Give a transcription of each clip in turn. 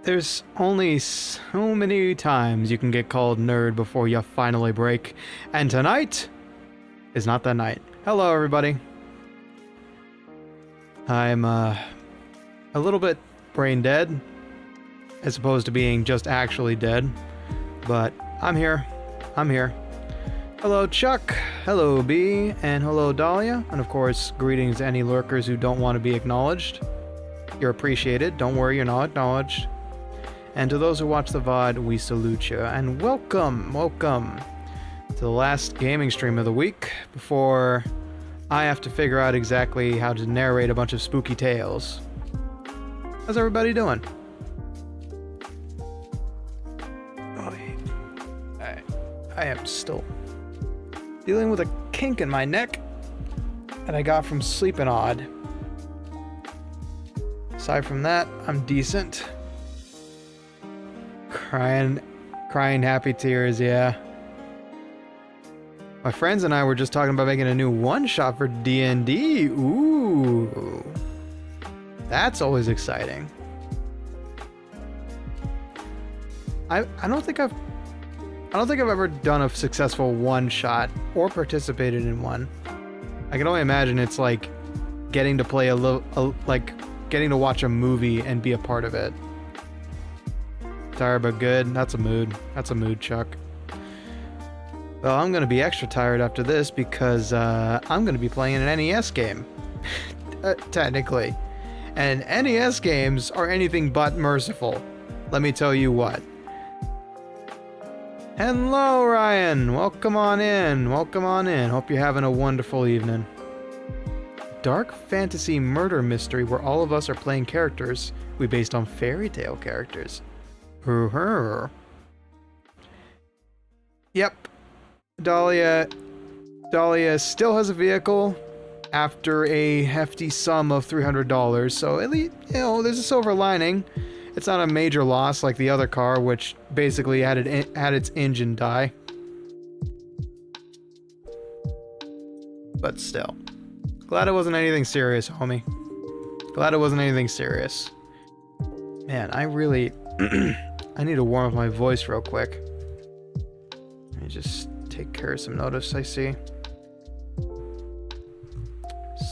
There's only so many times you can get called nerd before you finally break, and tonight is not that night. Hello, everybody. I'm a little bit brain dead, as opposed to being just actually dead, but I'm here. I'm here. Hello, Chuck. Hello, B. And hello, Dahlia. And of course, greetings to any lurkers who don't want to be acknowledged. You're appreciated. Don't worry, you're not acknowledged. And to those who watch the VOD, we salute you. And welcome to the last gaming stream of the week before I have to figure out exactly how to narrate a bunch of spooky tales. How's everybody doing? Oh, I am still dealing with a kink in my neck that I got from sleeping odd. Aside from that, I'm decent. Crying happy tears, yeah. My friends and I were just talking about making a new one-shot for D&D. Ooh. That's always exciting. I don't think I've ever done a successful one-shot or participated in one. I can only imagine it's like getting to play getting to watch a movie and be a part of it. Tired but good. That's a mood. That's a mood, Chuck. Well, I'm going to be extra tired after this because I'm going to be playing an NES game. Technically. And NES games are anything but merciful. Let me tell you what. Hello, Ryan. Welcome on in. Welcome on in. Hope you're having a wonderful evening. dark fantasy murder mystery where all of us are playing characters we based on fairy tale characters. Yep. Dahlia still has a vehicle after a hefty sum of $300, so at least, you know, there's a silver lining. It's not a major loss like the other car, which basically had its engine die. But still. Glad it wasn't anything serious, homie. Glad it wasn't anything serious. Man, I really... I need to warm up my voice real quick. Let me just take care of some notice I see.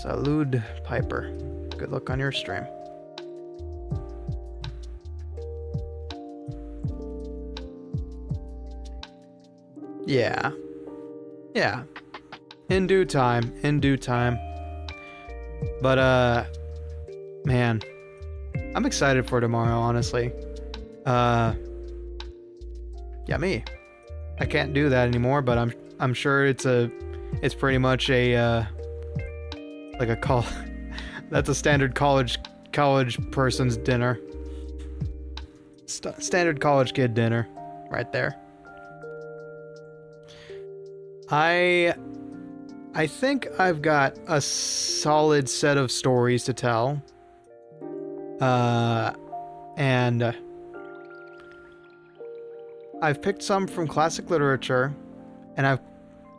Salud, Piper. Good luck on your stream. Yeah. Yeah. In due time. In due time. But, man. I'm excited for tomorrow, honestly. Yeah, me. I can't do that anymore, but I'm sure it's pretty much a, like a call. That's a standard college person's dinner. Standard college kid dinner. Right there. I think I've got a solid set of stories to tell. And I've picked some from classic literature, and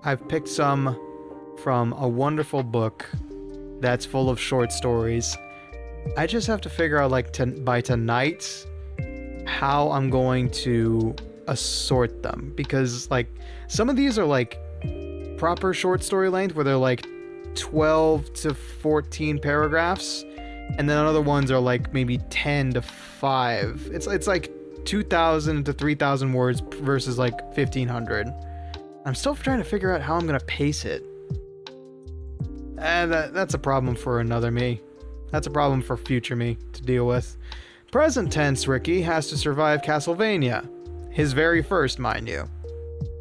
I've picked some from a wonderful book that's full of short stories. I just have to figure out, like, by tonight how I'm going to assort them, because, like, some of these are like proper short story length where they're like 12 to 14 paragraphs, and then other ones are like maybe 10 to 5. It's like 2,000 to 3,000 words versus like 1,500. I'm still trying to figure out how I'm gonna pace it. And that's a problem for another me. That's a problem for future me to deal with. Present tense Ricky has to survive Castlevania. His very first, mind you.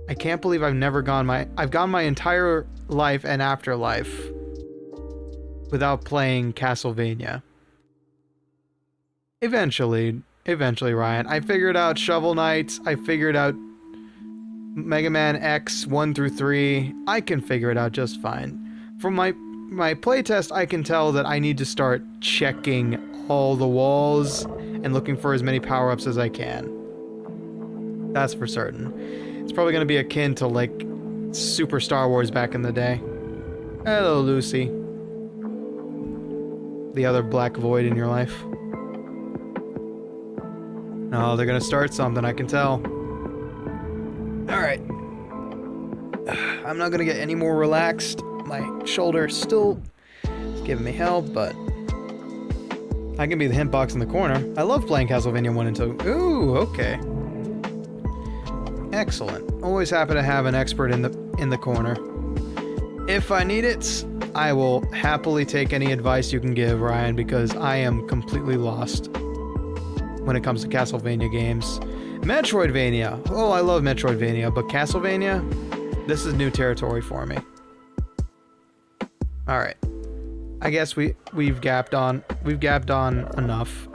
I can't believe I've gone my entire life and afterlife without playing Castlevania. Eventually, Ryan. I figured out Shovel Knight. I figured out Mega Man X 1 through 3. I can figure it out just fine. From my playtest, I can tell that I need to start checking all the walls and looking for as many power-ups as I can. That's for certain. It's probably going to be akin to, like, Super Star Wars back in the day. Hello, Lucy. The other black void in your life. No, they're going to start something, I can tell. Alright. I'm not going to get any more relaxed. My shoulder still is giving me hell, but I can be the hint box in the corner. I love playing Castlevania 1 and 2. Ooh, okay. Excellent. Always happy to have an expert in the corner. If I need it, I will happily take any advice you can give, Ryan, because I am completely lost when it comes to Castlevania games. Metroidvania. Oh, I love Metroidvania, but Castlevania, this is new territory for me. All right. I guess we've gabbed on enough.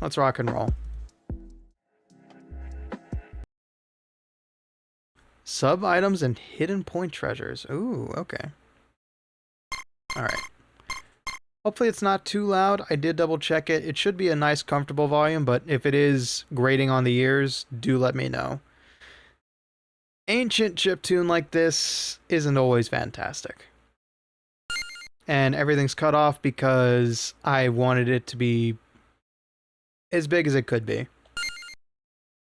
Let's rock and roll. Sub items and hidden point treasures. Ooh, okay. Alright. Hopefully it's not too loud. I did double check it. It should be a nice, comfortable volume, but if it is grating on the ears, do let me know. Ancient chiptune like this isn't always fantastic. And everything's cut off because I wanted it to be as big as it could be.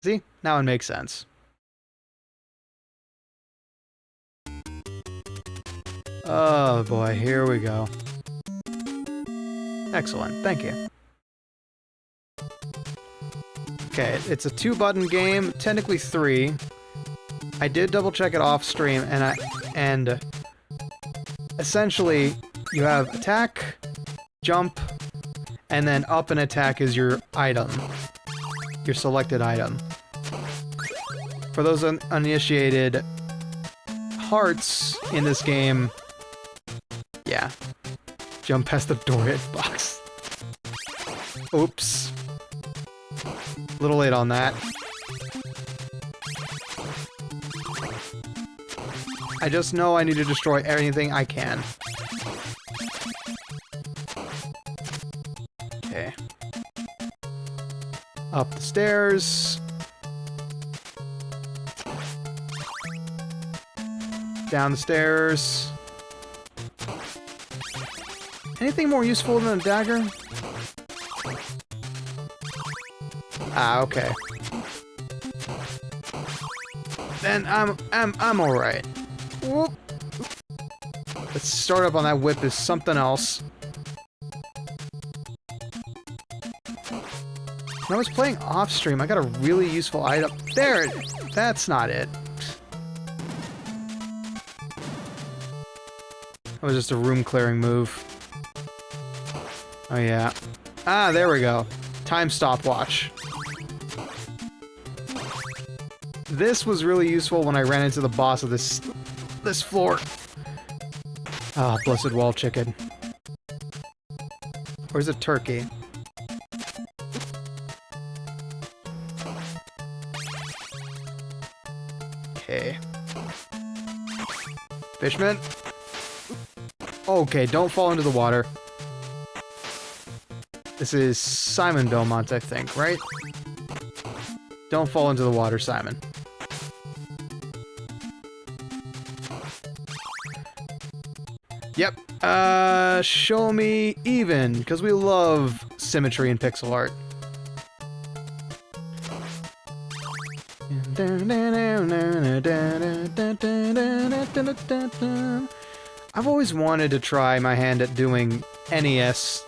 See? Now it makes sense. Oh boy, here we go. Excellent, thank you. Okay, it's a 2-button game, technically 3. I did double check it off stream, and essentially you have attack, jump, and then up and attack is your item, your selected item. For those uninitiated, hearts in this game, yeah, Jump past the door hitbox. Oops. A little late on that. I just know I need to destroy anything I can. Okay. Up the stairs. Down the stairs. Anything more useful than a dagger? Ah, okay. Then I'm alright. Whoop. Let's start up on that whip is something else. When I was playing off stream, I got a really useful item. There! That's not it. That was just a room clearing move. Oh yeah. Ah, there we go. Time stopwatch. This was really useful when I ran into the boss of this floor. Ah, blessed wall chicken. Where's a turkey? Okay. Fishman? Okay, don't fall into the water. This is Simon Belmont, I think, right? Don't fall into the water, Simon. Yep. Show me even, because we love symmetry in pixel art. I've always wanted to try my hand at doing NES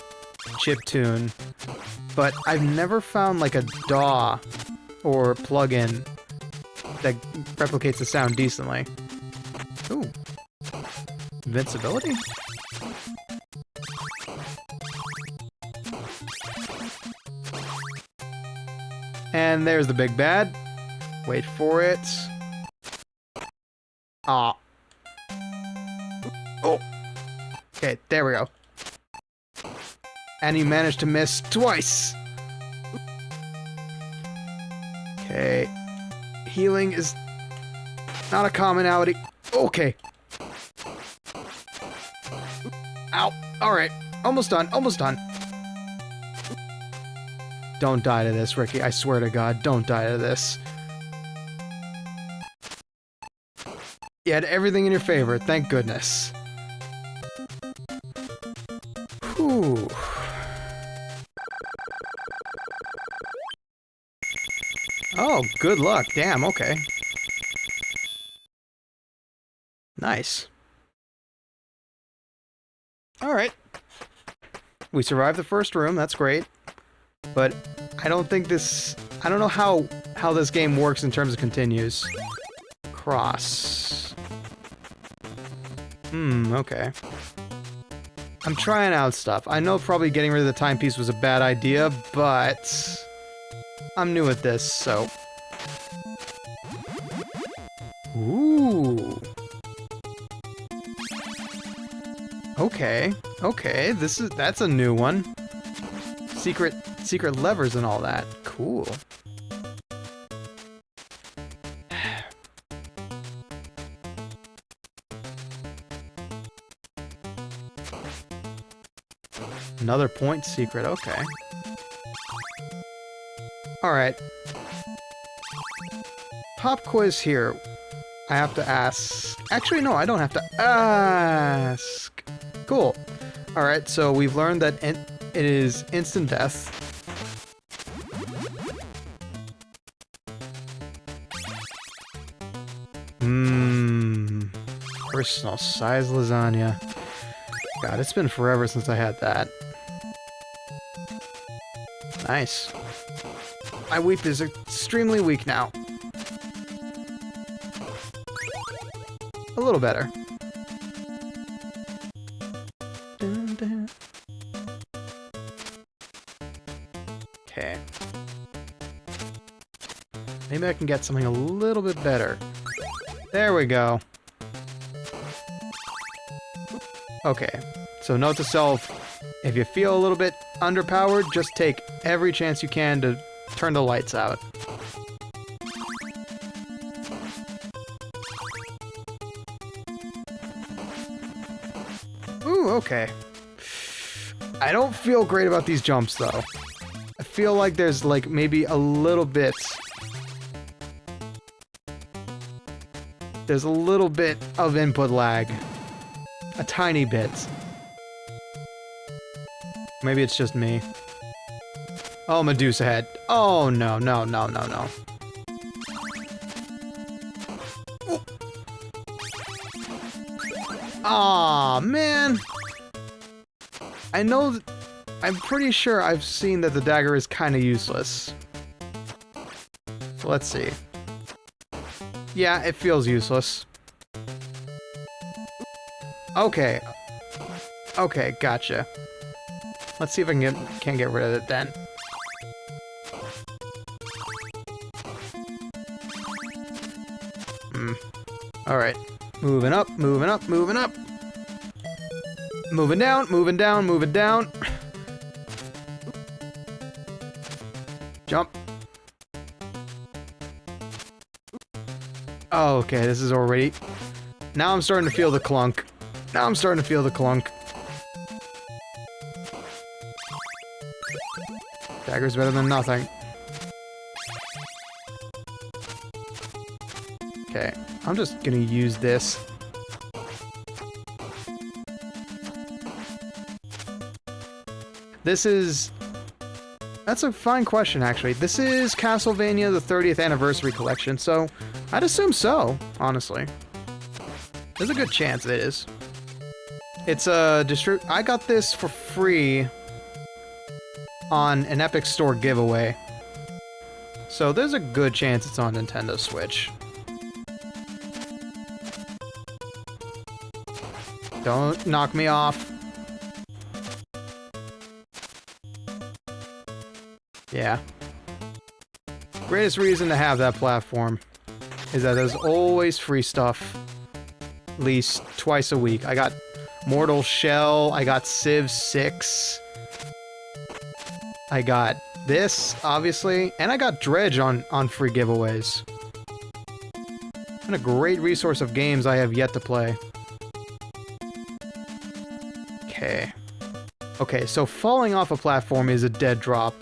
chiptune, but I've never found like a DAW or plugin that replicates the sound decently. Ooh. Invincibility? And there's the big bad. Wait for it. Ah. Oh. Okay, there we go. And you managed to miss twice. Okay. Healing is not a commonality. Okay. Ow. Alright. Almost done. Almost done. Don't die to this, Ricky. I swear to God, don't die to this. You had everything in your favor. Thank goodness. Whew. Oh, good luck. Damn, okay. Nice. Alright. We survived the first room, that's great. But I don't think this... I don't know how this game works in terms of continues. Cross. Okay. I'm trying out stuff. I know probably getting rid of the timepiece was a bad idea, but... I'm new at this, so... Ooh. Okay. Okay, that's a new one. Secret levers and all that. Cool. Another point secret, okay. Alright. Pop quiz here. I have to ask... Actually, no, I don't have to ask. Cool. Alright, so we've learned that it is instant death. Personal size lasagna. God, it's been forever since I had that. Nice. My weep is extremely weak now. A little better. Okay. Maybe I can get something a little bit better. There we go. Okay. So note to self, if you feel a little bit underpowered, just take every chance you can to turn the lights out. Ooh, okay. I don't feel great about these jumps, though. I feel like there's, like, maybe a little bit... There's a little bit of input lag. A tiny bit. Maybe it's just me. Oh, Medusa head. Oh, no, no, no, no, no. Aw, man! I know that... I'm pretty sure I've seen that the dagger is kind of useless. So let's see. Yeah, it feels useless. Okay. Okay, gotcha. Let's see if I can get rid of it then. Alright. Moving up, moving up, moving up. Moving down, moving down, moving down. Jump. Oh, okay, this is already... Now I'm starting to feel the clunk. Now I'm starting to feel the clunk. Dagger's better than nothing. Okay, I'm just gonna use this. This is... That's a fine question, actually. This is Castlevania, the 30th Anniversary Collection, so I'd assume so, honestly. There's a good chance it is. It's a I got this for free on an Epic Store giveaway. So there's a good chance it's on Nintendo Switch. Don't knock me off. Yeah. Greatest reason to have that platform is that there's always free stuff. At least twice a week. I got Mortal Shell, I got Civ 6. I got this, obviously, and I got Dredge on free giveaways. And a great resource of games I have yet to play. Okay. Okay, so falling off a platform is a dead drop.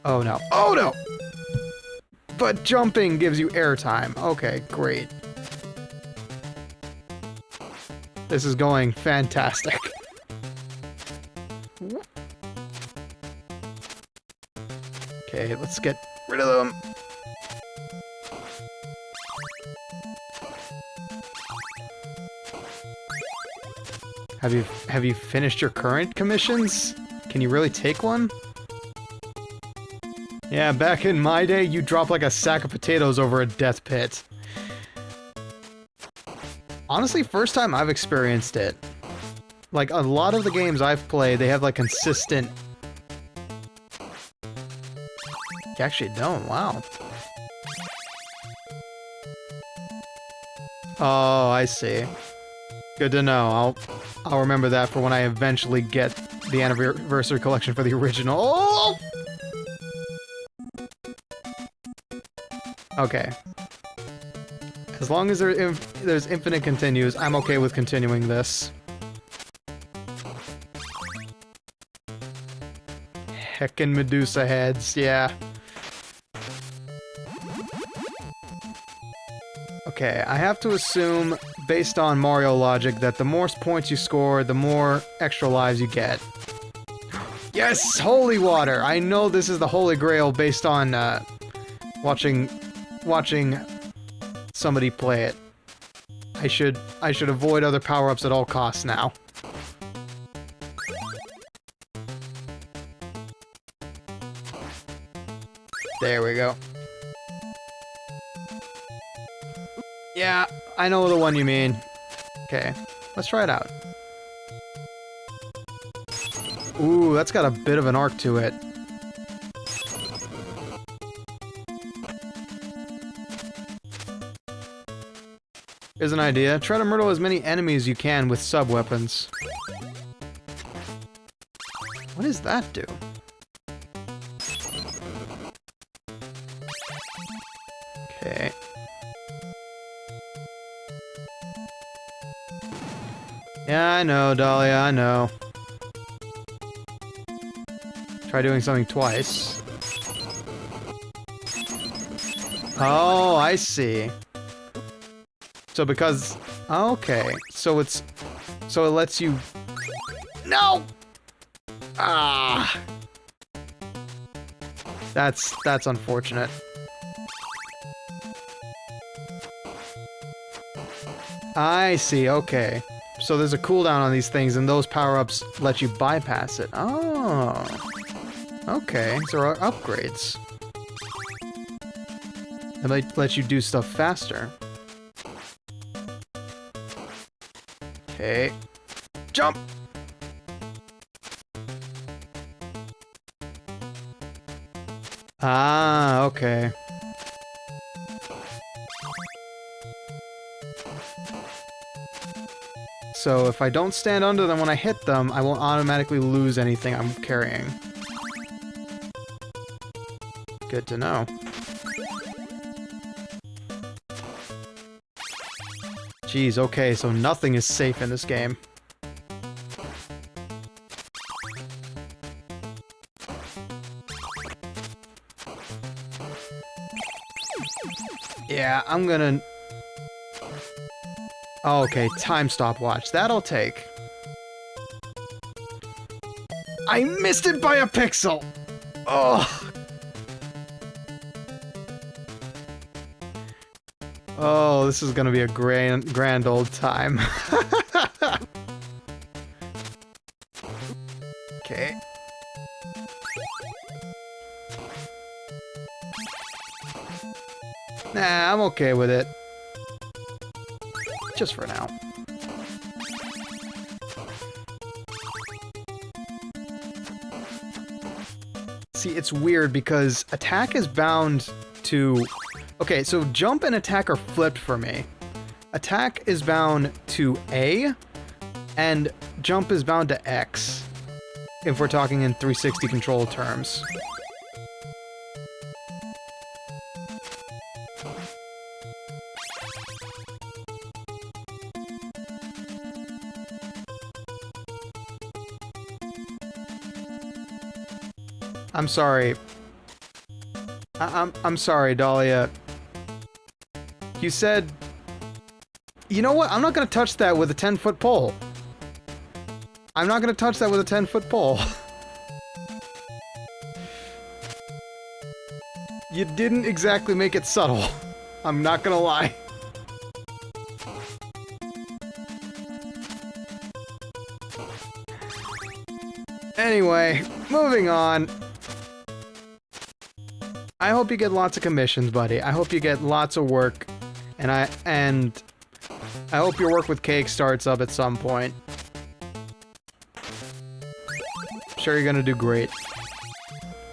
Oh no. Oh no! But jumping gives you airtime. Okay, great. This is going fantastic. Okay, let's get rid of them. Have you finished your current commissions? Can you really take one? Yeah, back in my day, you drop like a sack of potatoes over a death pit. Honestly, first time I've experienced it. Like, a lot of the games I've played, they have, like, consistent... You actually don't, wow. Oh, I see. Good to know. I'll remember that for when I eventually get the anniversary collection for the original. Oh! Okay. As long as there's infinite continues, I'm okay with continuing this. Heckin' Medusa heads, yeah. Okay, I have to assume, based on Mario logic, that the more points you score, the more extra lives you get. Yes! Holy water! I know this is the holy grail based on, watching somebody play it. I should avoid other power-ups at all costs now. There we go. Yeah, I know the one you mean. Okay, let's try it out. Ooh, that's got a bit of an arc to it. Here's an idea. Try to murder as many enemies as you can with sub-weapons. What does that do? Okay. Yeah, I know, Dahlia, I know. Try doing something twice. Oh, I see. So because... Okay. So it's... So it lets you... No! Ah! That's unfortunate. I see, okay. So there's a cooldown on these things, and those power-ups let you bypass it. Oh. Okay, so there are upgrades. It might let you do stuff faster. Okay. Jump! Ah, okay. So if I don't stand under them when I hit them, I won't automatically lose anything I'm carrying. Good to know. Jeez, okay, so nothing is safe in this game. Yeah, I'm gonna... Oh, okay, time stopwatch. That'll take. I missed it by a pixel! Oh! Oh, this is gonna be a grand old time. Okay. Nah, I'm okay with it. Just for now. See, it's weird because attack is bound to... Okay, so jump and attack are flipped for me. Attack is bound to A, and jump is bound to X, if we're talking in 360 control terms. I'm sorry. I'm sorry, Dahlia. You said... You know what? I'm not gonna touch that with a 10-foot pole. I'm not gonna touch that with a 10-foot pole. You didn't exactly make it subtle. I'm not gonna lie. Anyway, moving on. I hope you get lots of commissions, buddy. I hope you get lots of work. And I hope your work with cake starts up at some point. I'm sure you're gonna do great.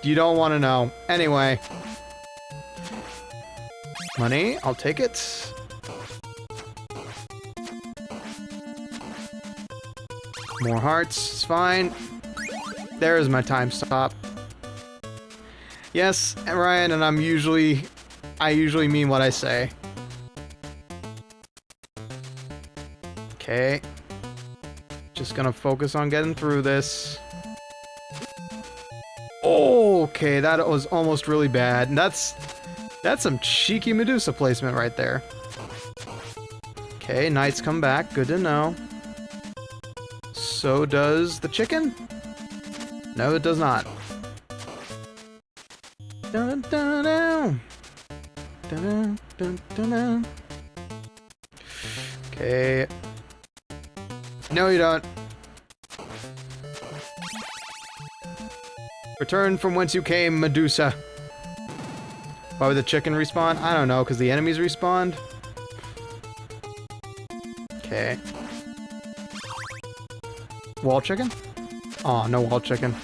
You don't want to know. Anyway. Money, I'll take it. More hearts, it's fine. There's my time stop. Yes, Ryan, and I usually mean what I say. Okay. Just gonna focus on getting through this. Okay, that was almost really bad. And that's some cheeky Medusa placement right there. Okay, knights come back. Good to know. So does the chicken? No, it does not. Dun, dun, dun, dun, dun, dun, dun. Okay. No, you don't. Return from whence you came, Medusa. Why would the chicken respawn? I don't know, because the enemies respawned. Okay. Wall chicken? Aw, no wall chicken.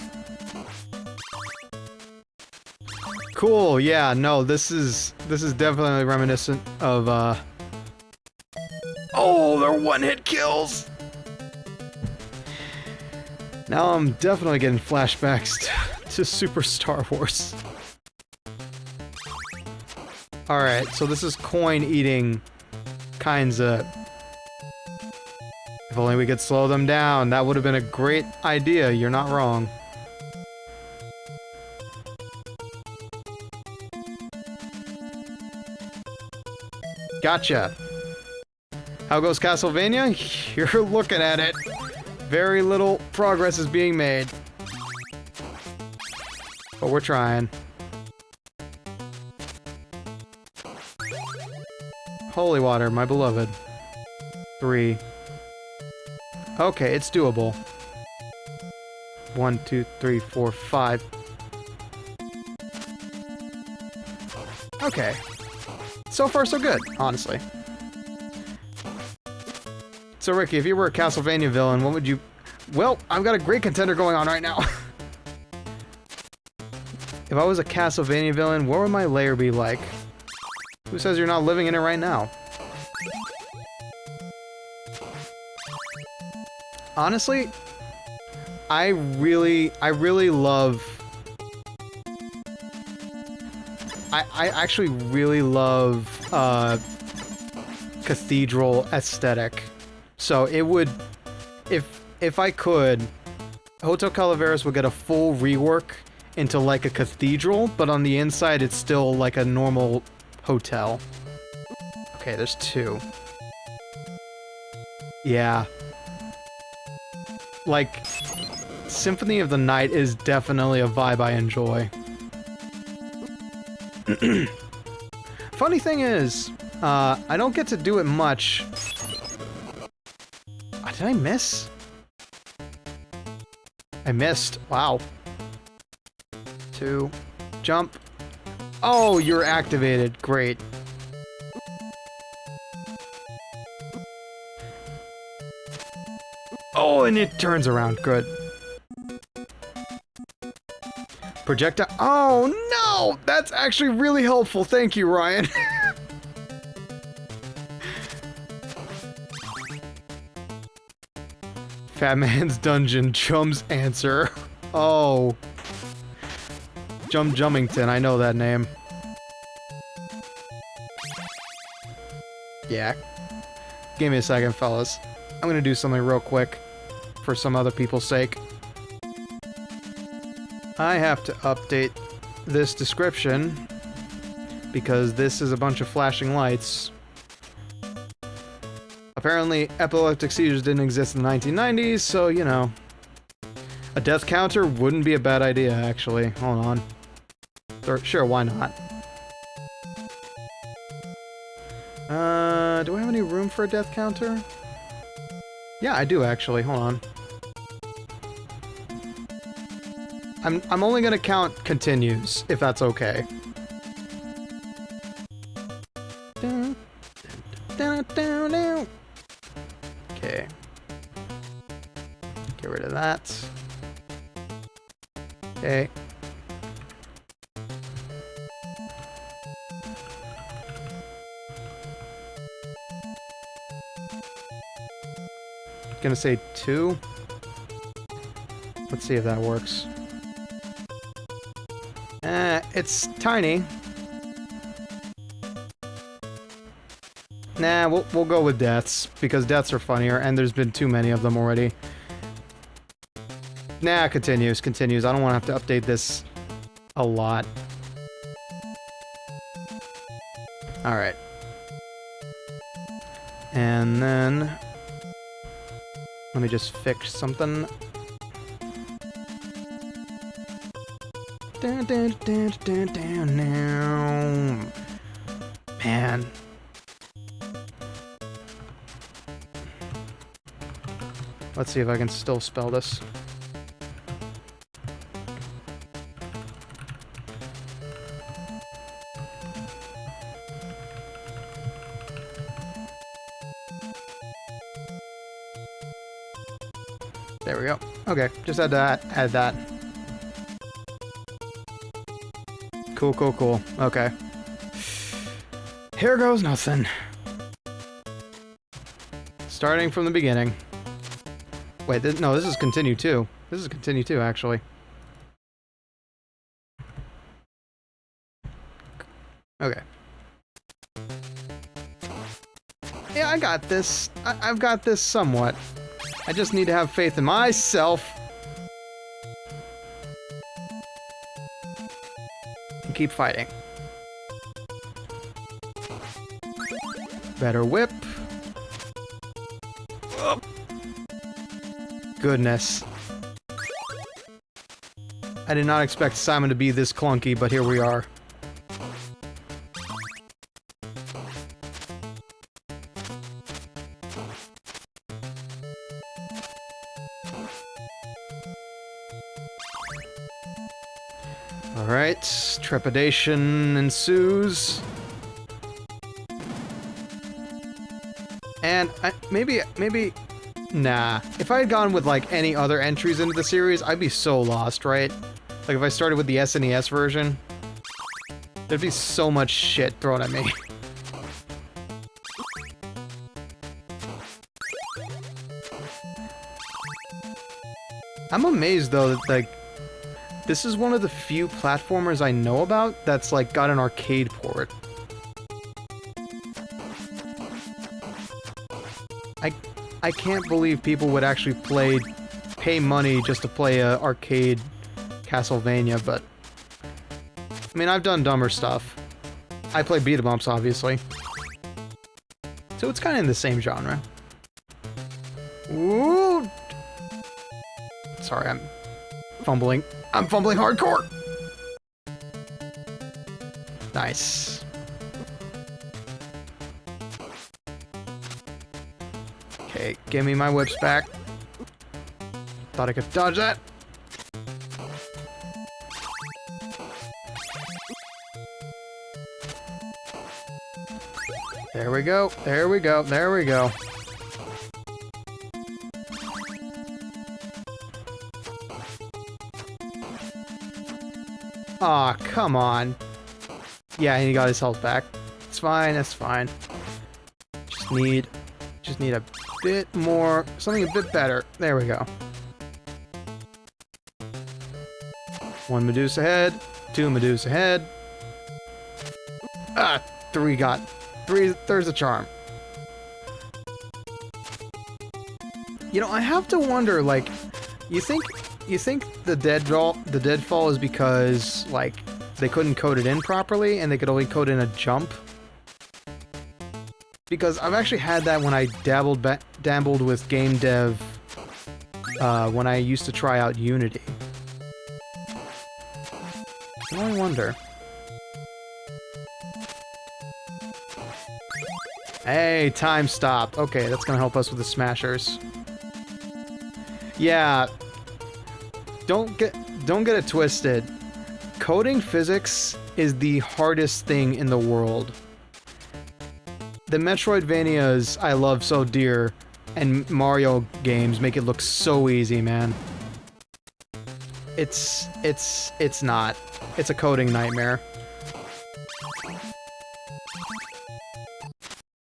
Cool, yeah, no, this is definitely reminiscent of Oh, they're one-hit kills! Now I'm definitely getting flashbacks to Super Star Wars. Alright, so this is coin eating kinda. If only we could slow them down, that would have been a great idea, you're not wrong. Gotcha. How goes Castlevania? You're looking at it. Very little progress is being made. But we're trying. Holy water, my beloved. 3. Okay, it's doable. 1, 2, 3, 4, 5. Okay. So far, so good, honestly. So, Ricky, if you were a Castlevania villain, what would you... Well, I've got a great contender going on right now. If I was a Castlevania villain, what would my lair be like? Who says you're not living in it right now? Honestly, I really love... I actually really love, cathedral aesthetic. So it would... If I could, Hotel Calaveras would get a full rework into like a cathedral, but on the inside it's still like a normal hotel. Okay, there's 2. Yeah. Like, Symphony of the Night is definitely a vibe I enjoy. Funny thing is, I don't get to do it much. Did I miss? I missed. Wow. 2. Jump. Oh, you're activated. Great. Oh, and it turns around. Good. Projectile. Oh, no! That's actually really helpful. Thank you, Ryan. Fat Man's Dungeon, Chum's Answer. Oh. Jummington, I know that name. Yeah. Give me a second, fellas. I'm gonna do something real quick for some other people's sake. I have to update this description because this is a bunch of flashing lights. Apparently, epileptic seizures didn't exist in the 1990s, so, you know. A death counter wouldn't be a bad idea, actually. Hold on. Sure, why not? Do I have any room for a death counter? Yeah, I do, actually. Hold on. I'm only gonna count continues, if that's okay. Okay. Get rid of that. Okay. Gonna say 2. Let's see if that works. It's tiny. Nah, we'll go with deaths, because deaths are funnier, and there's been too many of them already. Nah, continues. I don't want to have to update this a lot. Alright. And then... let me just fix something. Down now. Man. Let's see if I can still spell this. There we go. Okay, just had to add that. Cool. Okay. Here goes nothing. Starting from the beginning. Wait, no, this is continue 2. This is continue 2, actually. Okay. Yeah, I got this. I've got this somewhat. I just need to have faith in myself. And keep fighting. Better whip. Oh. Goodness. I did not expect Simon to be this clunky, but here we are. Alright, trepidation ensues. And maybe, nah. If I had gone with, like, any other entries into the series, I'd be so lost, right? Like, if I started with the SNES version, there'd be so much shit thrown at me. I'm amazed, though, that, like, this is one of the few platformers I know about that's, like, got an arcade port. I can't believe people would actually pay money just to play a arcade Castlevania, but... I mean, I've done dumber stuff. I play beat-em-ups, obviously. So it's kind of in the same genre. Ooh! Sorry, I'm fumbling. I'm fumbling hardcore! Nice. Okay, give me my whips back. Thought I could dodge that. There we go, there we go, there we go. Aw, come on. Yeah, he got his health back. It's fine, that's fine. Just need a bit more, something a bit better. There we go. 1 Medusa head, 2 Medusa head. Ah, 3 got. 3, there's a charm. You know, I have to wonder, like, you think the deadfall is because, like, they couldn't code it in properly and they could only code in a jump? Because I've actually had that when I dabbled with game dev when I used to try out Unity. I wonder. Hey, time stop. Okay, that's gonna help us with the smashers. Yeah. Don't get it twisted. Coding physics is the hardest thing in the world. The Metroidvanias I love so dear and Mario games make it look so easy, man. It's not. It's a coding nightmare.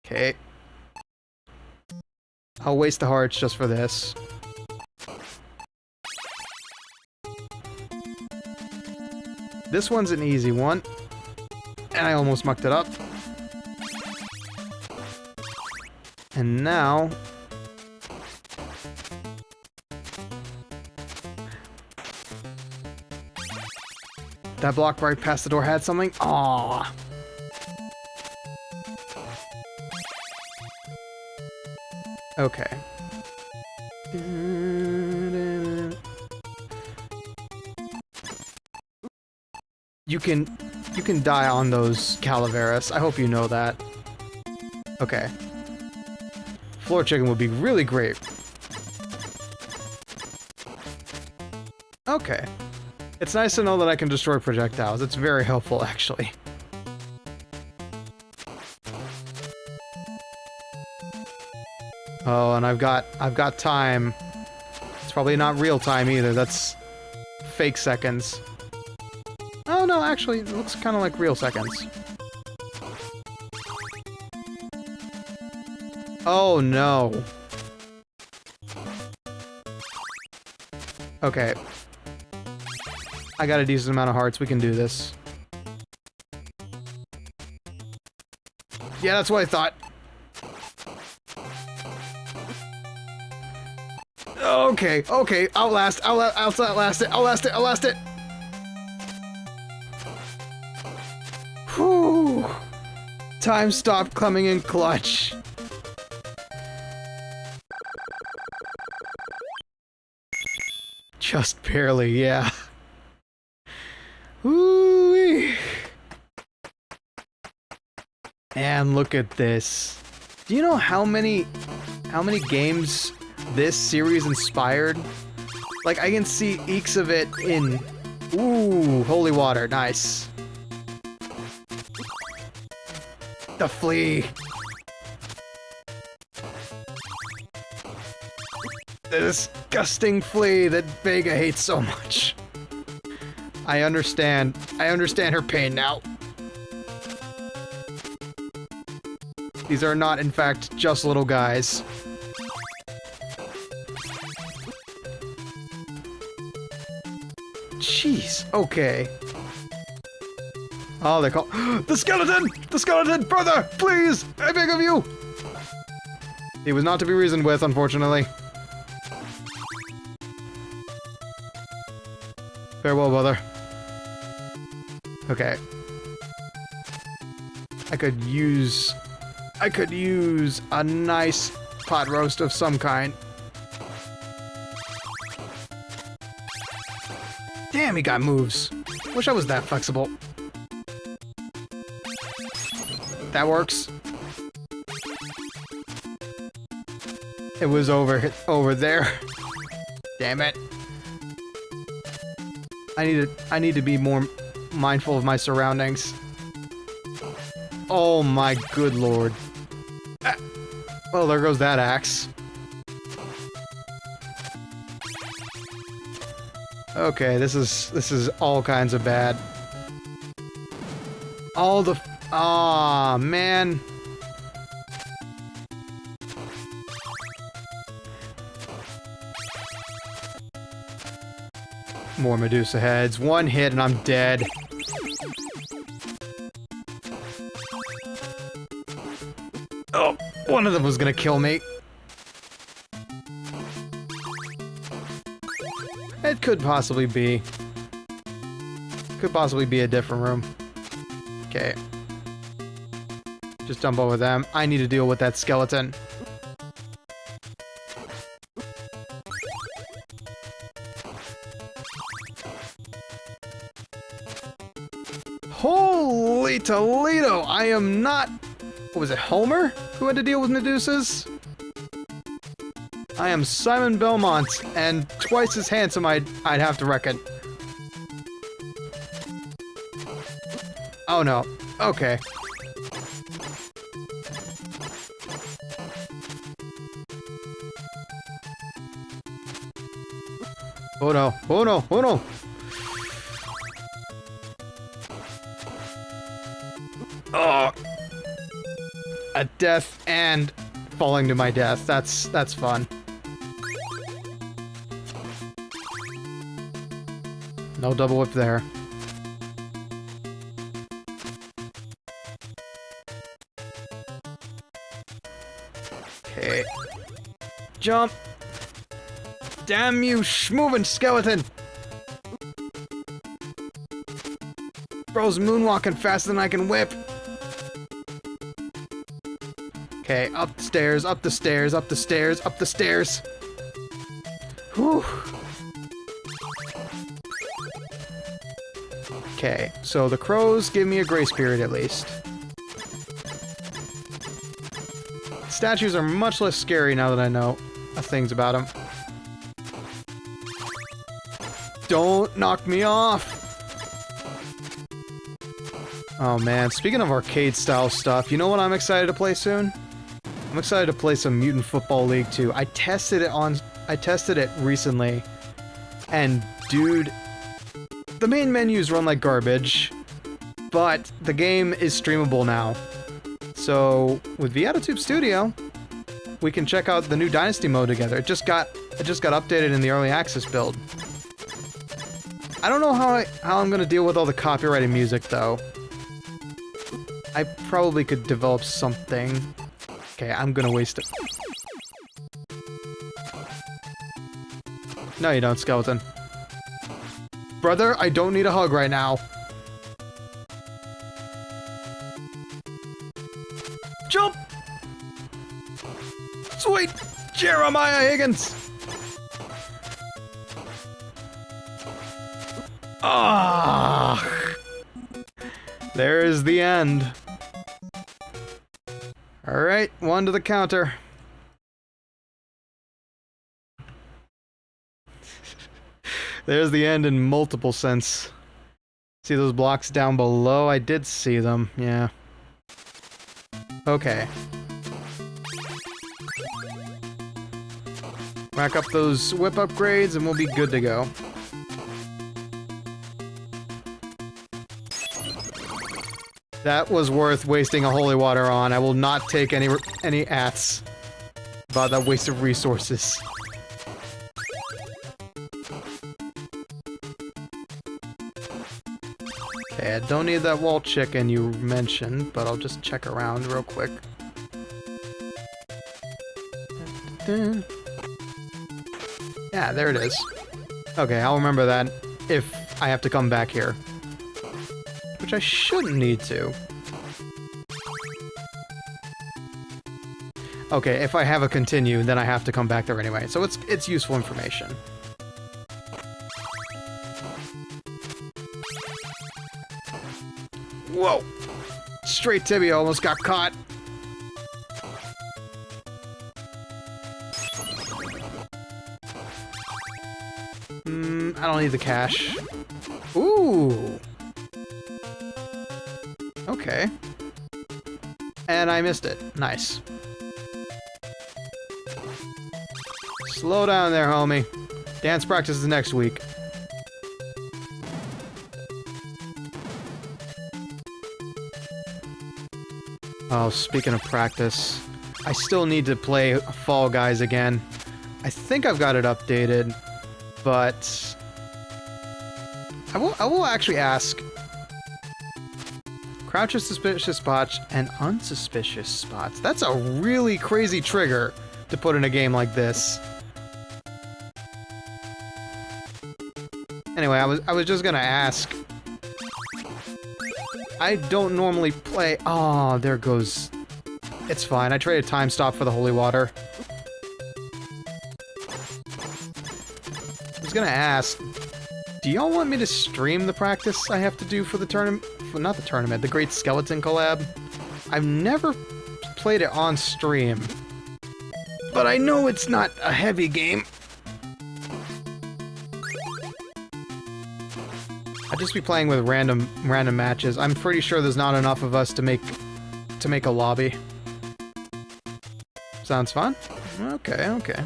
Okay. I'll waste the hearts just for this. This one's an easy one. And I almost mucked it up. And now... that block right past the door had something? Aww. Okay. You can die on those Calaveras. I hope you know that. Okay. Floor chicken would be really great. Okay. It's nice to know that I can destroy projectiles. It's very helpful, actually. Oh, and I've got time. It's probably not real time either. That's fake seconds. Oh no, actually, it looks kind of like real seconds. Oh no. Okay. I got a decent amount of hearts. We can do this. Yeah, that's what I thought. Okay, okay. Outlast it. I'll last it. Whew. Time stopped coming in clutch. Just barely, yeah. Woo-wee. And look at this. Do you know how many games this series inspired? Like, I can see eeks of it in... Ooh, holy water, nice. The flea. The disgusting flea that Vega hates so much. I understand her pain now. These are not, in fact, just little guys. Jeez, okay. Oh, they call- The skeleton! The skeleton! Brother! Please! I beg of you! He was not to be reasoned with, unfortunately. Farewell, brother. Okay. I could use a nice pot roast of some kind. Damn, he got moves. Wish I was that flexible. That works. It was over there. Damn it. I need to be more mindful of my surroundings. Oh my good lord. Ah. Well, there goes that axe. Okay, this is all kinds of bad. All the... Aw, man. More Medusa heads. One hit and I'm dead. Oh, one of them was gonna kill me. It could possibly be. Could possibly be a different room. Okay. Just dump over them. I need to deal with that skeleton. Holy Toledo! I am not... What was it, Homer? Who had to deal with Medusas? I am Simon Belmont, and twice as handsome, I'd have to reckon. Oh no. Okay. Oh no. Oh no. Oh no. Oh. A death and falling to my death. That's fun. No double whip there. Okay. Jump! Damn you, schmovin' skeleton! Bro's moonwalking faster than I can whip. Okay, up the stairs, up the stairs, up the stairs, up the stairs. Whew. Okay, so the crows give me a grace period at least. Statues are much less scary now that I know things about them. Don't knock me off! Oh man, speaking of arcade-style stuff, you know what I'm excited to play soon? I'm excited to play some Mutant Football League 2. I tested it recently, and dude, the main menus run like garbage, but the game is streamable now. So, with VTube Studio, we can check out the new Dynasty mode together. It just got updated in the early access build. I don't know how I'm gonna deal with all the copyrighted music though. I probably could develop something. Okay, I'm gonna waste it. No, you don't, skeleton. Brother, I don't need a hug right now. Jump! Sweet! Jeremiah Higgins! Ah! There is the end. Alright, one to the counter. There's the end in multiple sense. See those blocks down below? I did see them, yeah. Okay. Rack up those whip upgrades and we'll be good to go. That was worth wasting a holy water on. I will not take any ats about that waste of resources. Okay, I don't need that wall chicken you mentioned, but I'll just check around real quick. Yeah, there it is. Okay, I'll remember that if I have to come back here. Which I shouldn't need to. Okay, if I have a continue, then I have to come back there anyway. So it's useful information. Whoa! Straight tibia almost got caught. I don't need the cash. Ooh! Okay. And I missed it. Nice. Slow down there, homie. Dance practice is next week. Oh, speaking of practice, I still need to play Fall Guys again. I think I've got it updated, but I will actually ask. Crouch is suspicious spots and unsuspicious spots. That's a really crazy trigger to put in a game like this. Anyway, I was just gonna ask. I don't normally play. Oh, there goes. It's fine. I traded time stop for the holy water. I was gonna ask. Do y'all want me to stream the practice I have to do for the tournament? Not the tournament, the Great Skeleton collab. I've never played it on stream, but I know it's not a heavy game. I'd just be playing with random matches. I'm pretty sure there's not enough of us to make a lobby. Sounds fun? Okay, okay.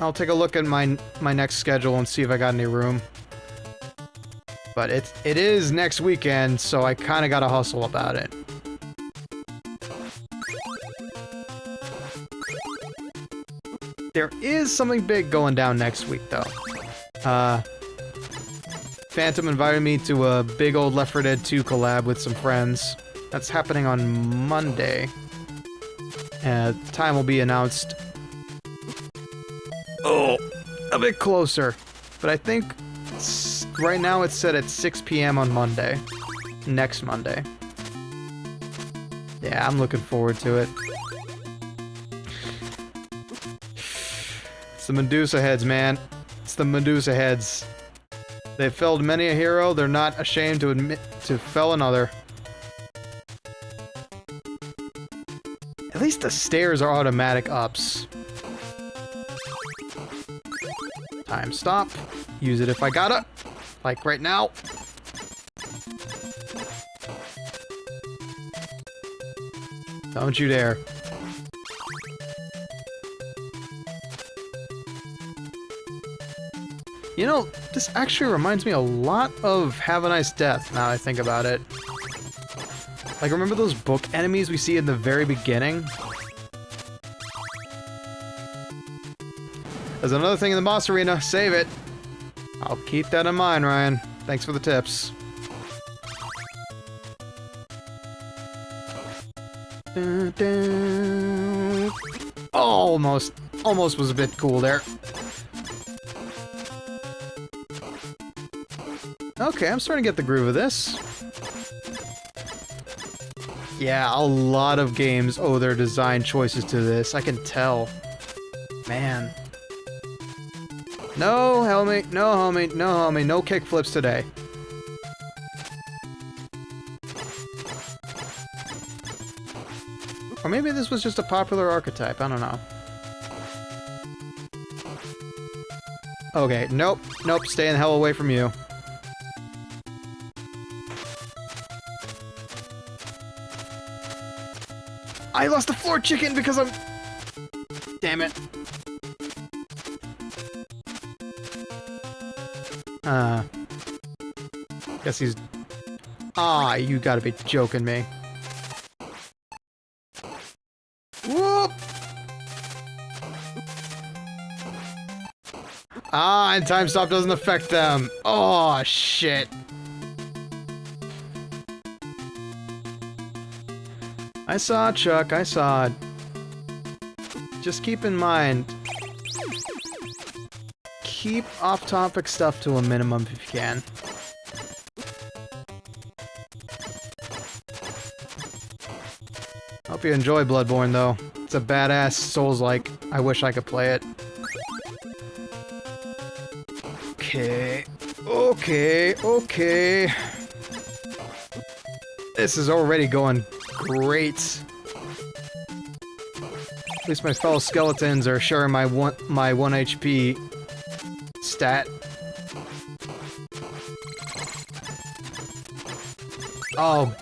I'll take a look at my next schedule and see if I got any room. But it is next weekend, so I kind of gotta hustle about it. There is something big going down next week, though. Phantom invited me to a big old Left 4 Dead 2 collab with some friends. That's happening on Monday. Time will be announced. Oh, a bit closer. But I think right now it's set at 6 p.m. on Monday. Next Monday. Yeah, I'm looking forward to it. It's the Medusa heads, man. It's the Medusa heads. They've felled many a hero, they're not ashamed to admit to fell another. At least the stairs are automatic ups. Time stop. Use it if I gotta. Like right now. Don't you dare. You know, this actually reminds me a lot of Have a Nice Death, now I think about it. Like, remember those book enemies we see in the very beginning? There's another thing in the boss arena. Save it. I'll keep that in mind, Ryan. Thanks for the tips. Dun, dun. Almost was a bit cool there. Okay, I'm starting to get the groove of this. Yeah, a lot of games owe their design choices to this. I can tell. Man. No, homie. No, homie. No, homie. No kickflips today. Or maybe this was just a popular archetype. I don't know. Okay, nope. Nope, staying the hell away from you. I lost the floor chicken because I'm... Damn it. Guess he's... Ah, you gotta be joking me. Whoop! Ah, and time stop doesn't affect them. Oh, shit. I saw it, Chuck. I saw it. Just keep in mind, keep off-topic stuff to a minimum if you can. Hope you enjoy Bloodborne, though. It's a badass Souls-like. I wish I could play it. Okay. Okay. Okay. This is already going great. At least my fellow skeletons are sharing my 1 HP stat. Oh,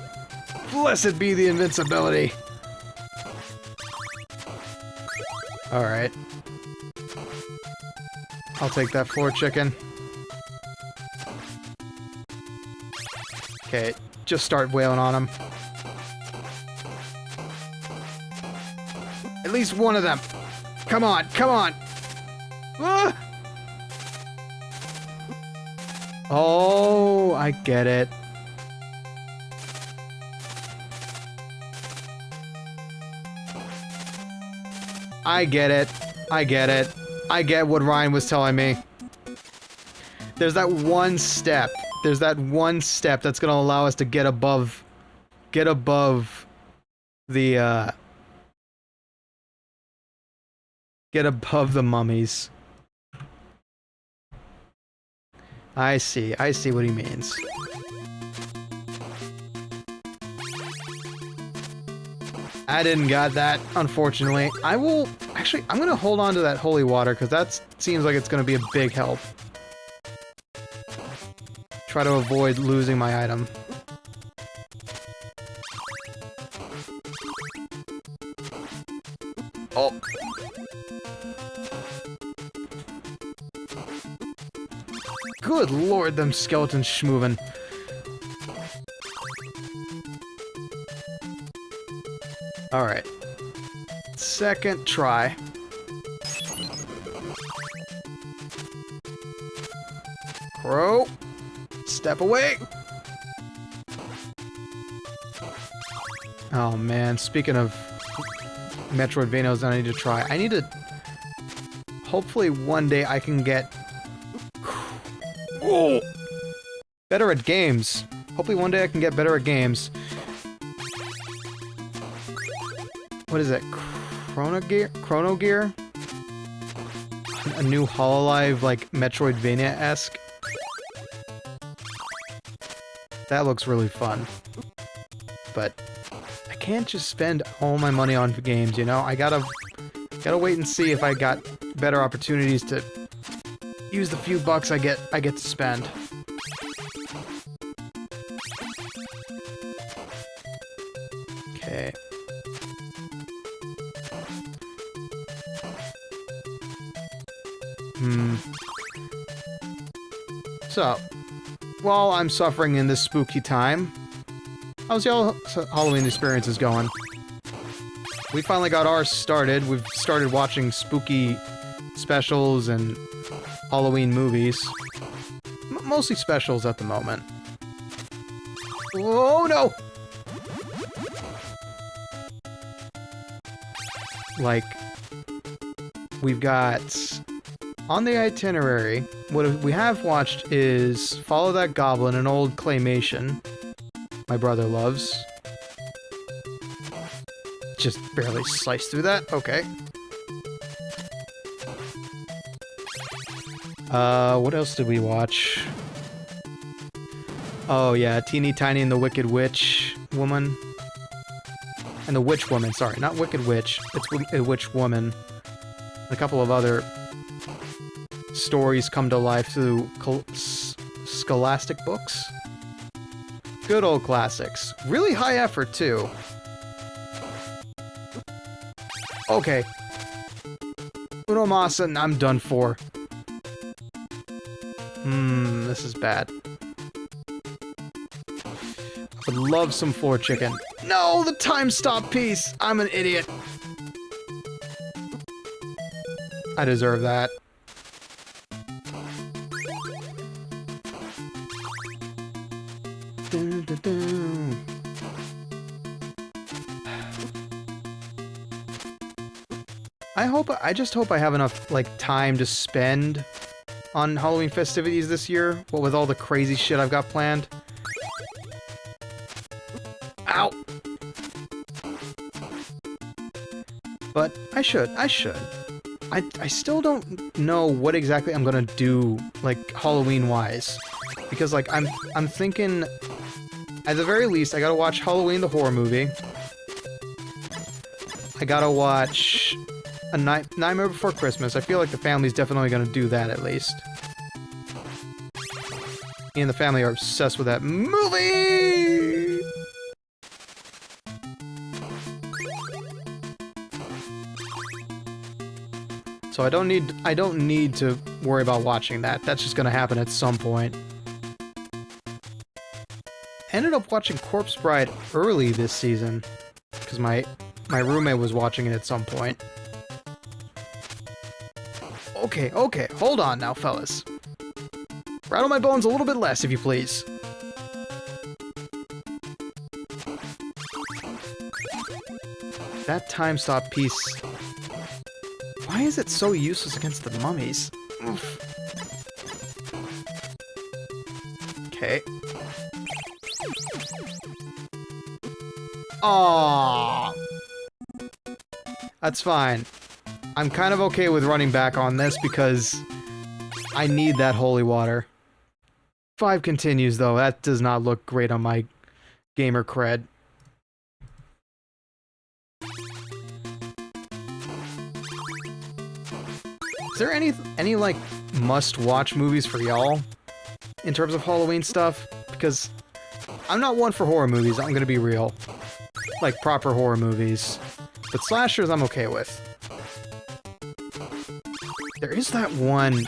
blessed be the invincibility. Alright. I'll take that floor chicken. Okay, just start wailing on him. At least one of them. Come on, come on. Ah! Oh, I get it. I get it. I get it. I get what Ryan was telling me. There's that one step. There's that one step that's gonna allow us to get above the get above the mummies. I see what he means. I didn't got that, unfortunately. I will... Actually, I'm gonna hold on to that holy water, because that seems like it's gonna be a big help. Try to avoid losing my item. Oh. Good lord, them skeletons schmoovin'. Alright. Second try. Crow. Step away. Oh man, speaking of Metroidvanias I need to try. I need to... Hopefully one day I can get... Oh! Better at games. Hopefully one day I can get better at games. What is it? Chrono Gear? A new Hololive, like, Metroidvania-esque? That looks really fun. But I can't just spend all my money on games, you know? I gotta wait and see if I got better opportunities to use the few bucks I get to spend. Okay. So, while I'm suffering in this spooky time, how's y'all Halloween experiences going? We finally got ours started. We've started watching spooky specials and Halloween movies. Mostly specials at the moment. Oh no! Like, we've got on the itinerary, what we have watched is Follow That Goblin, an old claymation my brother loves. Just barely sliced through that. Okay. What else did we watch? Oh yeah, Teeny Tiny and the Wicked Witch Woman. And the Witch Woman, sorry, not Wicked Witch. It's a Witch Woman. A couple of other stories come to life through scholastic books. Good old classics. Really high effort, too. Okay. Uno Masa, and I'm done for. This is bad. I would love some floor chicken. No, the time stop piece! I'm an idiot. I deserve that. I just hope I have enough, like, time to spend on Halloween festivities this year, what with all the crazy shit I've got planned. Ow! But I should. I still don't know what exactly I'm gonna do, like, Halloween-wise. Because, like, I'm thinking, at the very least, I gotta watch Halloween the horror movie. I gotta watch A Nightmare Before Christmas. I feel like the family's definitely gonna do that, at least. Me and the family are obsessed with that movie! So I don't need to worry about watching that. That's just gonna happen at some point. Ended up watching Corpse Bride early this season, because my roommate was watching it at some point. Okay, hold on now, fellas. Rattle my bones a little bit less, if you please. That time stop piece. Why is it so useless against the mummies? Oof. Okay. Aww. That's fine. I'm kind of okay with running back on this because I need that holy water. 5 continues, though. That does not look great on my gamer cred. Is there any like must-watch movies for y'all in terms of Halloween stuff? Because I'm not one for horror movies, I'm gonna be real. Like proper horror movies. But slashers I'm okay with. There is that one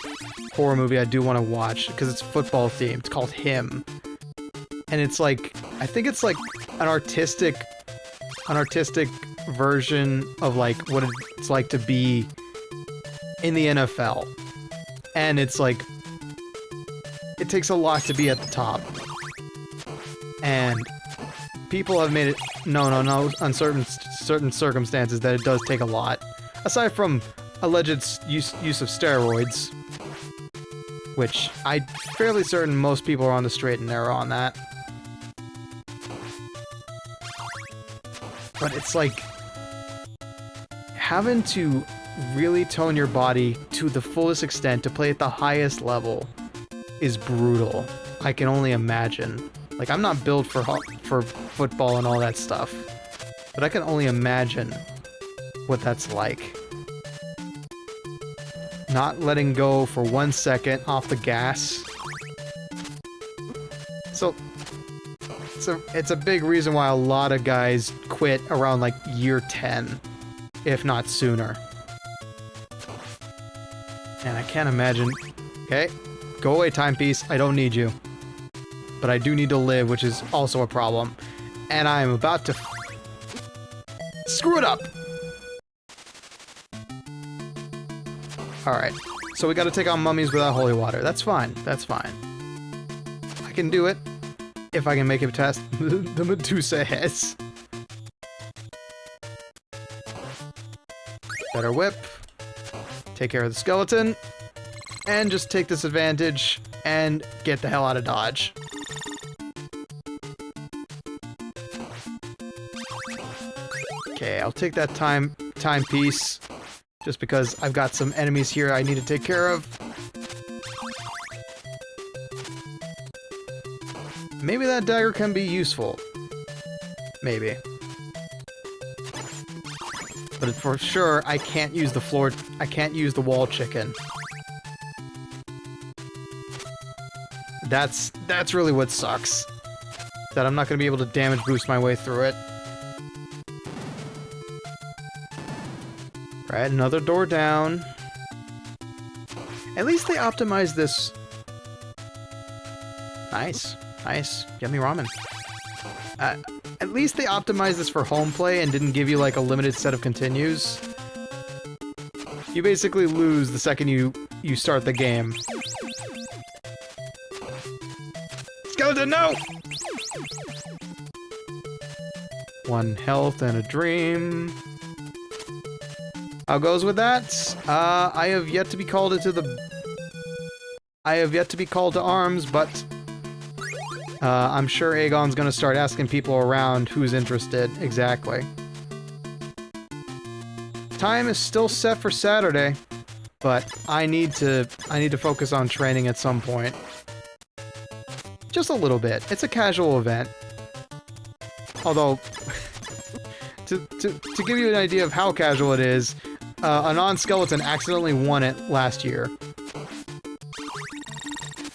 horror movie I do want to watch because it's football themed. It's called Him. And it's like, I think it's like an artistic version of like what it's like to be in the NFL. And it's like, it takes a lot to be at the top. And people have made it known on certain circumstances that it does take a lot. Aside from alleged use of steroids, which I'm fairly certain most people are on the straight and narrow on that. But it's like having to really tone your body to the fullest extent to play at the highest level is brutal. I can only imagine. Like, I'm not built for football and all that stuff, but I can only imagine what that's like. Not letting go for 1 second off the gas. So it's a big reason why a lot of guys quit around like year 10, if not sooner. And I can't imagine... Okay, go away, timepiece. I don't need you. But I do need to live, which is also a problem. And I'm about to... screw it up! Alright. So we gotta take on mummies without holy water. That's fine. That's fine. I can do it. If I can make it past the Medusa heads. Better whip. Take care of the skeleton. And just take this advantage and get the hell out of dodge. Okay, I'll take that timepiece. Just because I've got some enemies here I need to take care of. Maybe that dagger can be useful. Maybe. But for sure, I can't use the floor... I can't use the wall chicken. That's really what sucks. That I'm not going to be able to damage boost my way through it. Right, another door down. At least they optimized this. Nice. Nice. Yummy ramen. At least they optimized this for home play and didn't give you like a limited set of continues. You basically lose the second you start the game. Skeleton, no! 1 health and a dream. How goes with that? I have yet to be called into the... I have yet to be called to arms, but... I'm sure Aegon's gonna start asking people around who's interested. Exactly. Time is still set for Saturday, but I need to focus on training at some point. Just a little bit. It's a casual event. Although, to give you an idea of how casual it is, a non-skeleton accidentally won it last year.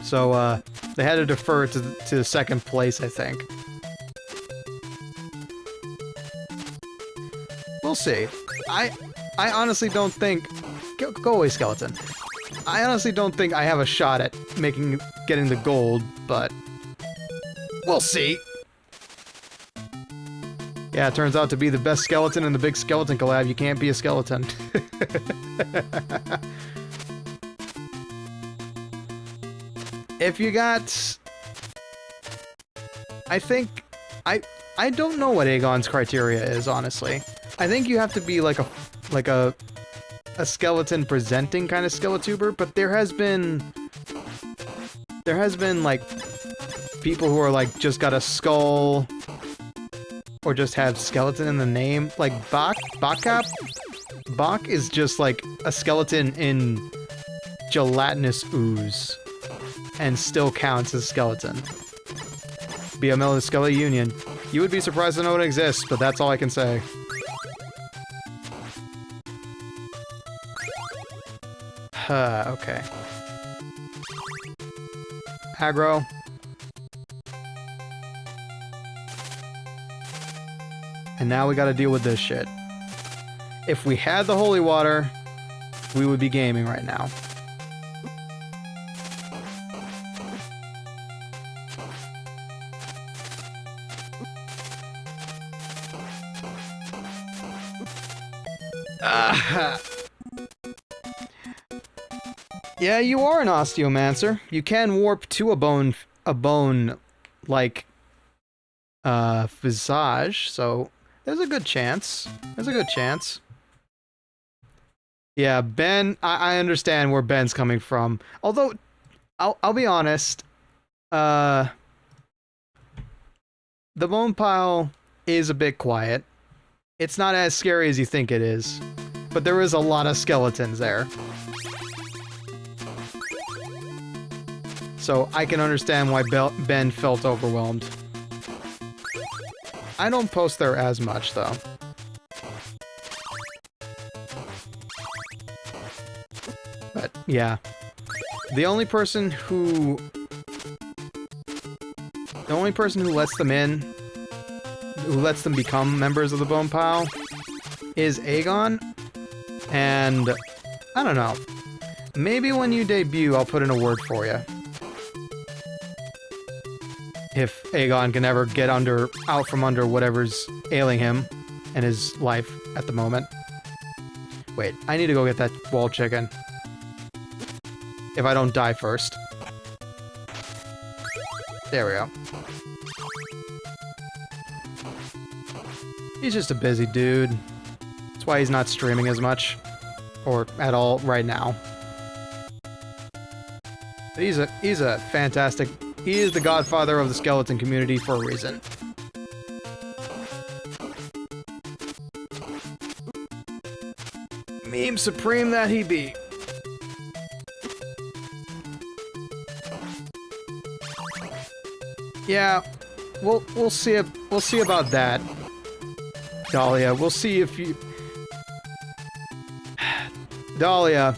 So, they had to defer to second place, I think. We'll see. I honestly don't think... Go away, skeleton. I honestly don't think I have a shot at getting the gold, but... We'll see. Yeah, it turns out to be the best skeleton in the big skeleton collab. You can't be a skeleton. If you got... I think... I don't know what Aegon's criteria is, honestly. I think you have to be like a skeleton presenting kind of Skeletober, but there has been like people who are like just got a skull or just have skeleton in the name, like Bakap. Bak is just like a skeleton in gelatinous ooze and still counts as skeleton. Be a member of the Skele Union. You would be surprised to know it exists, but that's all I can say. Okay. Aggro. And now we gotta deal with this shit. If we had the holy water, we would be gaming right now. Yeah, you are an osteomancer. You can warp to a bone like visage, so there's a good chance. There's a good chance. Yeah, Ben, I understand where Ben's coming from. Although, I'll be honest, the bone pile is a bit quiet. It's not as scary as you think it is, but there is a lot of skeletons there. So I can understand why Ben felt overwhelmed. I don't post there as much, though. But, yeah. The only person who lets them in, who lets them become members of the bone pile, is Aegon. And, I don't know. Maybe when you debut, I'll put in a word for you. If Aegon can ever get out from under whatever's ailing him and his life at the moment. Wait, I need to go get that wall chicken. if I don't die first. There we go. He's just a busy dude. That's why he's not streaming as much. Or at all right now. But he's a fantastic... He is the godfather of the skeleton community for a reason. Meme supreme that he be. Yeah, we'll see about that, Dahlia. We'll see if you... Dahlia,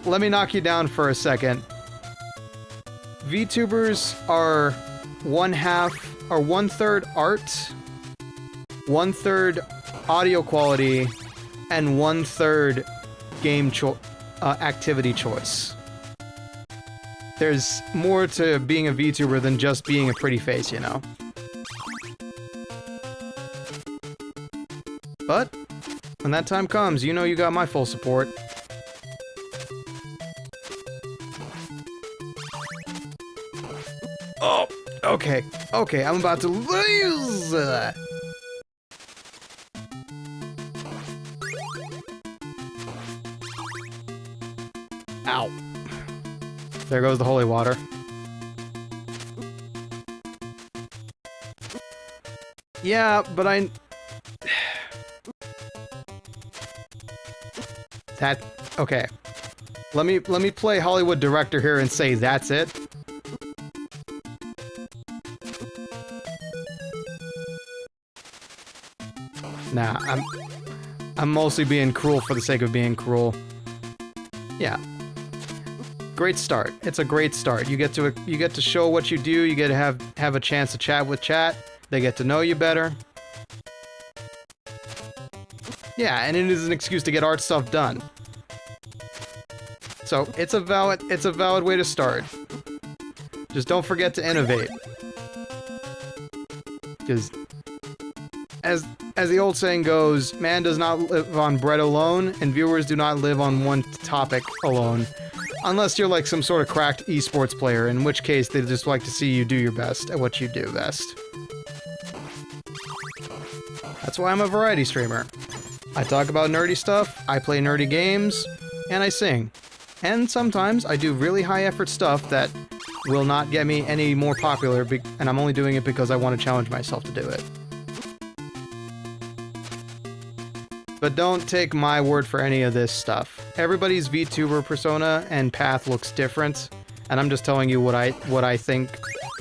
let me knock you down for a second. VTubers are one-third art, one-third audio quality, and one-third game activity choice. There's more to being a VTuber than just being a pretty face, you know? But, when that time comes, you know you got my full support. Oh, okay, okay, I'm about to lose! Ow. There goes the holy water. Yeah, but I... That... Okay. Let me play Hollywood director here and say that's it. Nah, I'm mostly being cruel for the sake of being cruel. Yeah. Great start. It's a great start. You get to show what you do. You get to have a chance to chat with chat. They get to know you better. Yeah, and it is an excuse to get art stuff done. So it's a valid way to start. Just don't forget to innovate. Because as the old saying goes, man does not live on bread alone, and viewers do not live on one topic alone. Unless you're like some sort of cracked esports player, in which case they just like to see you do your best at what you do best. That's why I'm a variety streamer. I talk about nerdy stuff, I play nerdy games, and I sing. And sometimes I do really high effort stuff that will not get me any more popular, and I'm only doing it because I want to challenge myself to do it. But don't take my word for any of this stuff. Everybody's VTuber persona and path looks different, and I'm just telling you what I think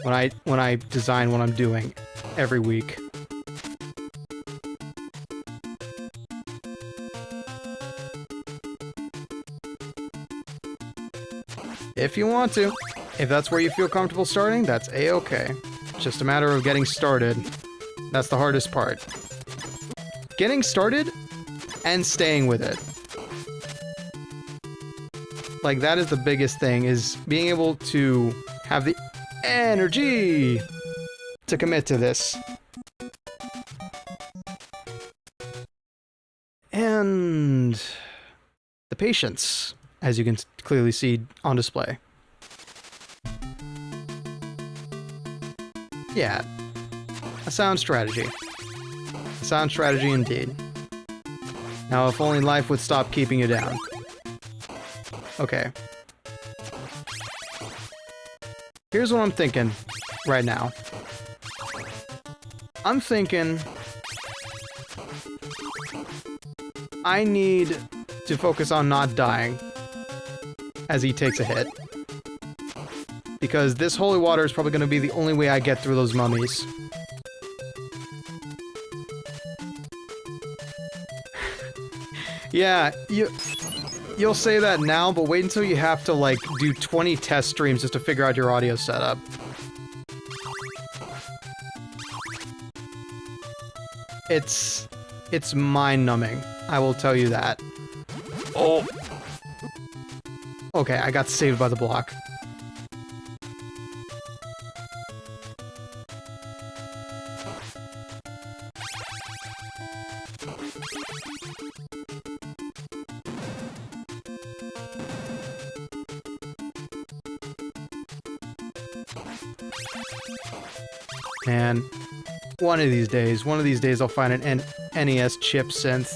when I design what I'm doing every week. If you want to. If that's where you feel comfortable starting, that's a-okay. It's just a matter of getting started. That's the hardest part. Getting started and staying with it. Like, that is the biggest thing, is being able to have the energy to commit to this. And the patience, as you can clearly see on display. Yeah, a sound strategy. A sound strategy indeed. Now, if only life would stop keeping you down. Okay. Here's what I'm thinking right now. I'm thinking I need to focus on not dying as he takes a hit. Because this holy water is probably going to be the only way I get through those mummies. Yeah, you'll say that now, but wait until you have to, like, do 20 test streams just to figure out your audio setup. It's mind-numbing, I will tell you that. Oh! Okay, I got saved by the block. And one of these days I'll find an NES chip synth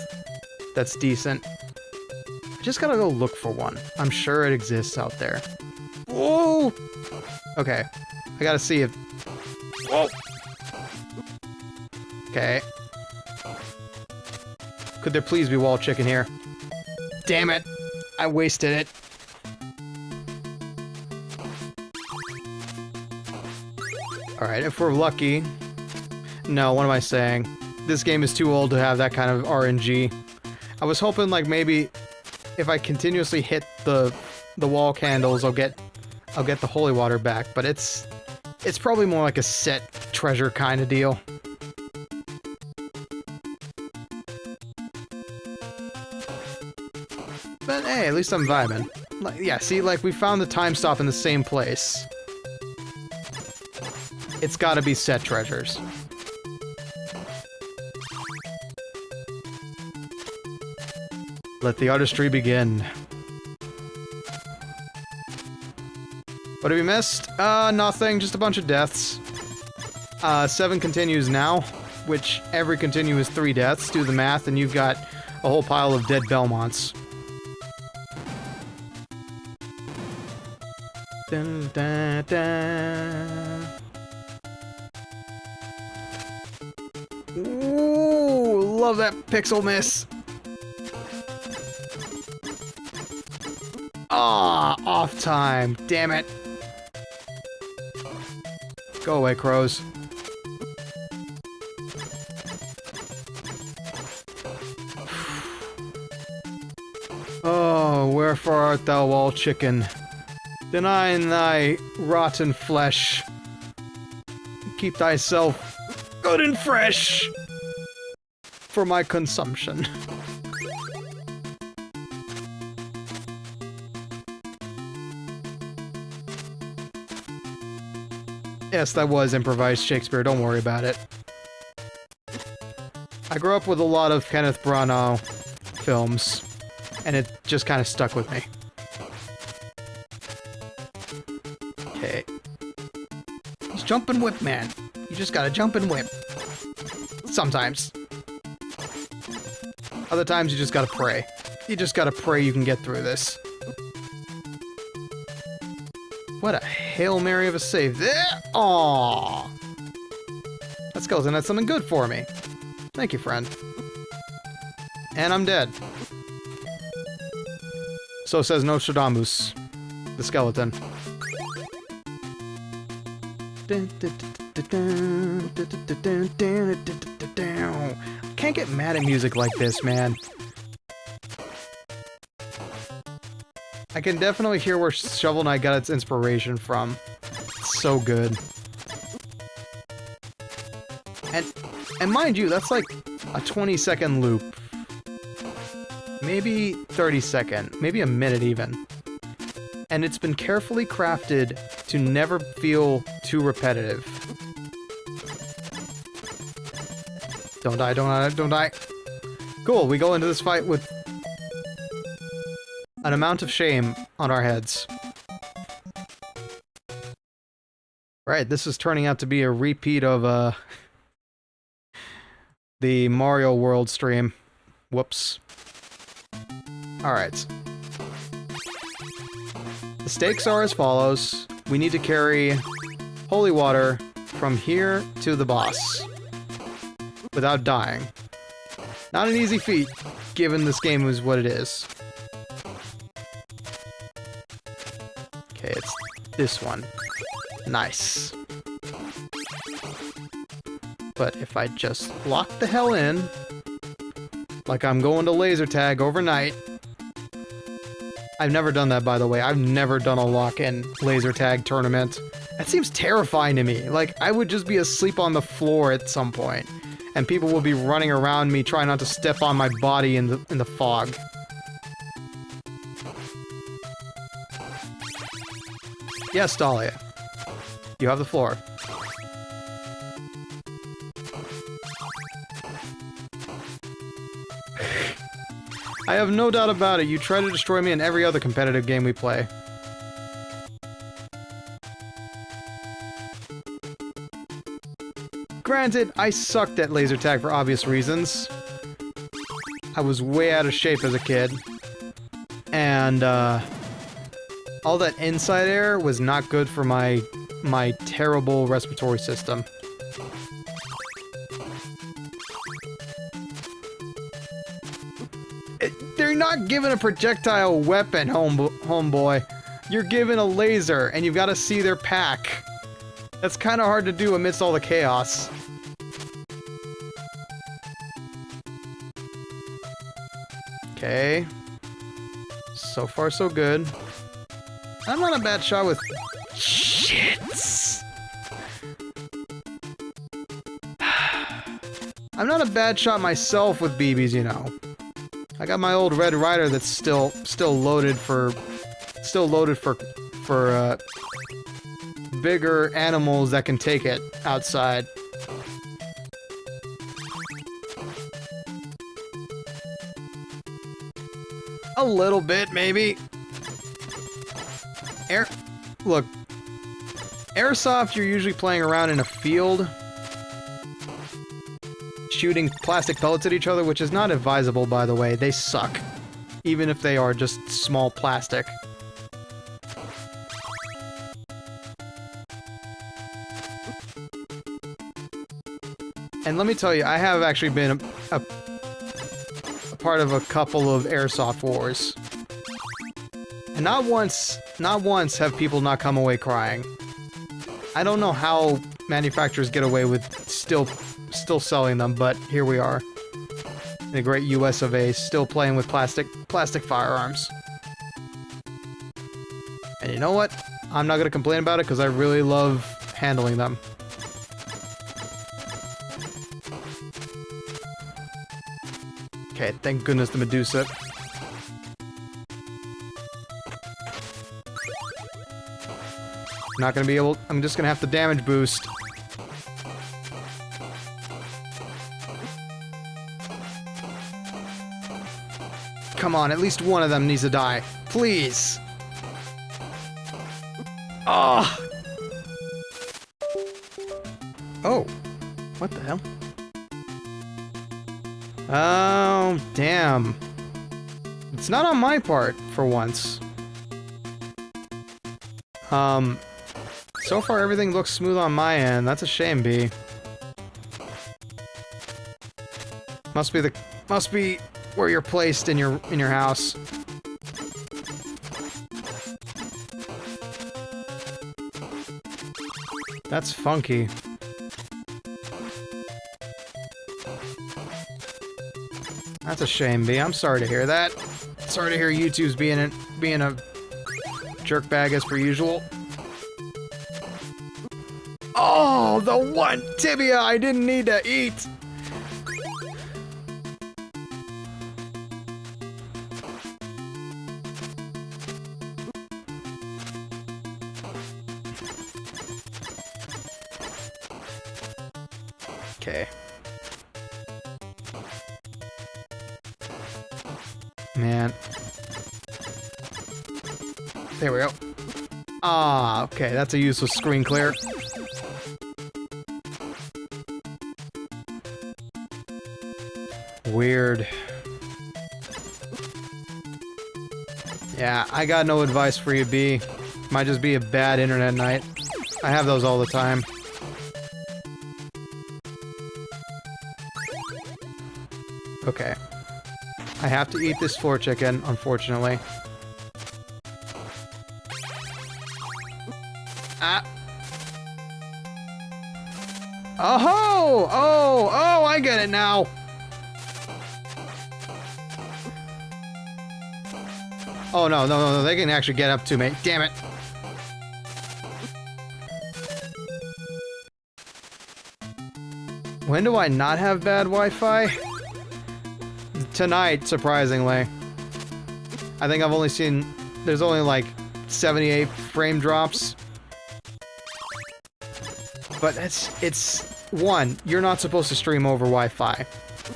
that's decent. I just gotta go look for one. I'm sure it exists out there. Whoa! Okay. I gotta see if... Whoa! Okay. Could there please be wall chicken here? Damn it! I wasted it. Alright, if we're lucky... No, what am I saying? This game is too old to have that kind of RNG. I was hoping, like, maybe if I continuously hit the wall candles, I'll get the holy water back, but it's probably more like a set treasure kind of deal. But hey, at least I'm vibing. Like, yeah, see, like, we found the time stop in the same place. It's gotta be set treasures. Let the artistry begin. What have you missed? Nothing, just a bunch of deaths. 7 continues now, which every continue is 3 deaths. Do the math, and you've got a whole pile of dead Belmonts. Dun, dun, dun. Ooh, love that pixel miss. Ah, off time. Damn it. Go away, crows. Oh, wherefore art thou, wall chicken? Denying thy rotten flesh. Keep thyself good and fresh for my consumption. Yes, that was improvised Shakespeare, don't worry about it. I grew up with a lot of Kenneth Branagh films, and it just kind of stuck with me. Okay. He's jump and whip, man. You just gotta jump and whip. Sometimes. Other times you just gotta pray. You just gotta pray you can get through this. What a Hail Mary of a save there! Aww! That skeleton had something good for me. Thank you, friend. And I'm dead. So says Nostradamus, the skeleton. Can't get mad at music like this, man. I can definitely hear where Shovel Knight got its inspiration from. It's so good. And mind you, that's like a 20-second loop. Maybe 30-second, maybe a minute even. And it's been carefully crafted to never feel too repetitive. Don't die, don't die, don't die. Cool, we go into this fight with an amount of shame on our heads. Right, this is turning out to be a repeat of the Mario World stream. Whoops. Alright. The stakes are as follows. We need to carry holy water from here to the boss without dying. Not an easy feat, given this game is what it is. Okay, it's this one. Nice. But if I just lock the hell in, like I'm going to laser tag overnight. I've never done that, by the way. I've never done a lock-in laser tag tournament. That seems terrifying to me. Like, I would just be asleep on the floor at some point, and people will be running around me trying not to step on my body in the fog. Yes, Dahlia. You have the floor. I have no doubt about it. You try to destroy me in every other competitive game we play. granted, I sucked at laser tag for obvious reasons. I was way out of shape as a kid. And, all that inside air was not good for my terrible respiratory system. They're not given a projectile weapon, homeboy. You're given a laser, and you've got to see their pack. That's kind of hard to do amidst all the chaos. Okay. So far, so good. I'm not a bad shot with... Shits! I'm not a bad shot myself with BBs, you know. I got my old Red Ryder that's still loaded for bigger animals that can take it outside. A little bit, maybe. Look, airsoft, you're usually playing around in a field, shooting plastic pellets at each other, which is not advisable, by the way. They suck, even if they are just small plastic. And let me tell you, I have actually been a part of a couple of airsoft wars. And not once have people not come away crying. I don't know how manufacturers get away with still selling them, but here we are. In the great US of A, still playing with plastic firearms. And you know what? I'm not gonna complain about it because I really love handling them. Okay, thank goodness the Medusa. Not gonna be able... I'm just gonna have to damage boost. Come on, at least one of them needs to die. Please! Ah! Oh. What the hell? Oh, damn. It's not on my part, for once. So far everything looks smooth on my end. That's a shame, B. Must be where you're placed in your house. That's funky. That's a shame, B. I'm sorry to hear that. Sorry to hear YouTube's being a jerkbag as per usual. Oh, the one tibia I didn't need to eat! Okay. Man. There we go. Ah, okay, that's a useless screen clear. Weird. Yeah, I got no advice for you, B. Might just be a bad internet night. I have those all the time. Okay. I have to eat this floor chicken, unfortunately. Ah! Oh-ho! Oh, I get it now! Oh, no, they can actually get up to me. Damn it. When do I not have bad Wi-Fi? Tonight, surprisingly. I think I've only seen... There's only like 78 frame drops. But it's... One, you're not supposed to stream over Wi-Fi.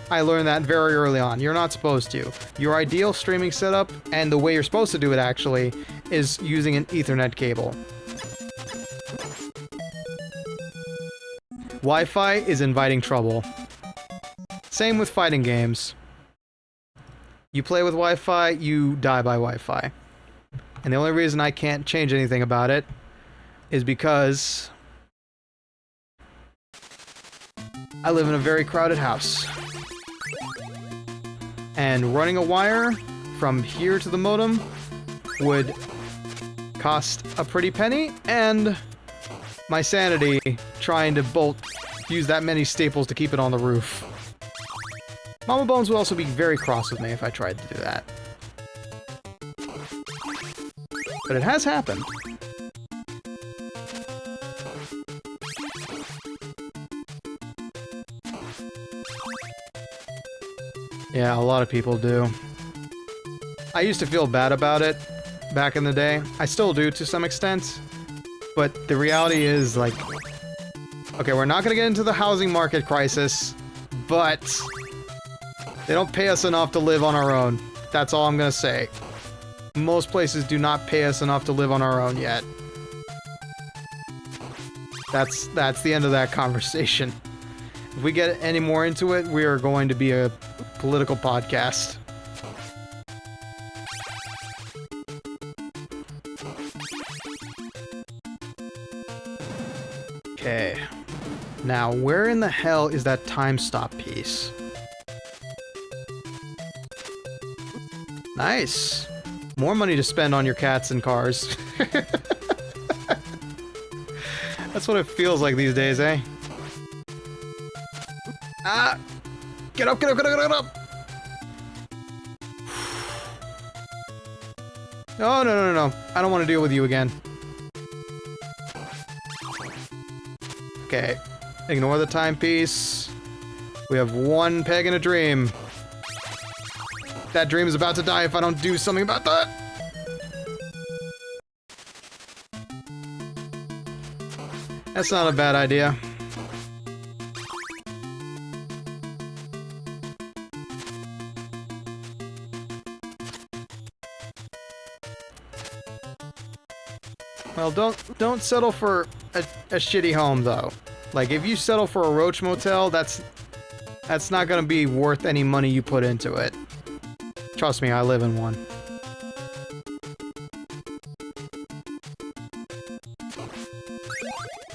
I learned that very early on. You're not supposed to. Your ideal streaming setup, and the way you're supposed to do it actually, is using an Ethernet cable. Wi-Fi is inviting trouble. Same with fighting games. You play with Wi-Fi, you die by Wi-Fi. And the only reason I can't change anything about it is because I live in a very crowded house. And running a wire from here to the modem would cost a pretty penny, and my sanity trying to use that many staples to keep it on the roof. Mama Bones would also be very cross with me if I tried to do that. But it has happened. Yeah, a lot of people do. I used to feel bad about it back in the day. I still do to some extent. But the reality is, like... Okay, we're not gonna get into the housing market crisis, but... they don't pay us enough to live on our own. That's all I'm gonna say. Most places do not pay us enough to live on our own yet. That's the end of that conversation. If we get any more into it, we are going to be a political podcast. Okay. Now, where in the hell is that time stop piece? Nice. More money to spend on your cats and cars. That's what it feels like these days, eh? Ah! Get up, get up, get up, get up! Oh, no, no, no, no. I don't want to deal with you again. Okay. Ignore the timepiece. We have one peg in a dream. That dream is about to die if I don't do something about that! That's not a bad idea. Well, don't settle for a shitty home, though. Like, if you settle for a roach motel, that's not gonna be worth any money you put into it. Trust me, I live in one.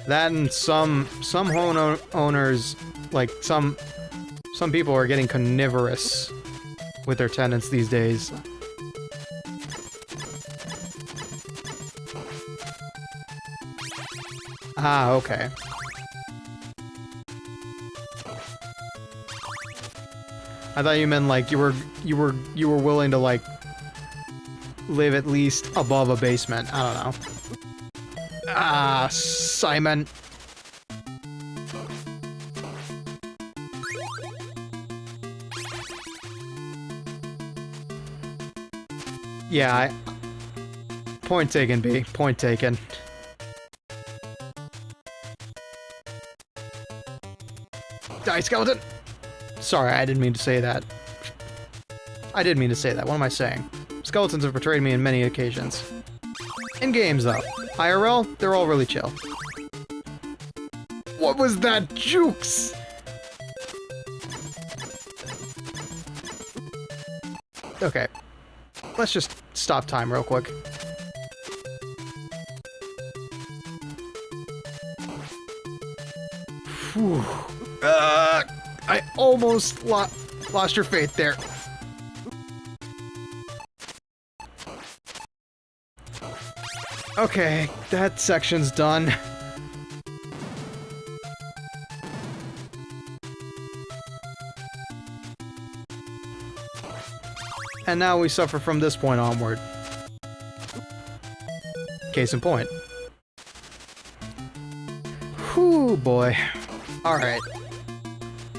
That and some home owners, like some people are getting carnivorous with their tenants these days. Ah, okay. I thought you meant like you were willing to like live at least above a basement. I don't know. Ah, Simon. Yeah, point taken, B. Point taken. Die, skeleton! Sorry, I didn't mean to say that. I did mean to say that. What am I saying? Skeletons have betrayed me on many occasions. In games, though. IRL, they're all really chill. What was that, Jukes? Okay. Let's just stop time real quick. Whew. I almost lost your faith there. Okay, that section's done. And now we suffer from this point onward. Case in point. Whew, boy. Alright.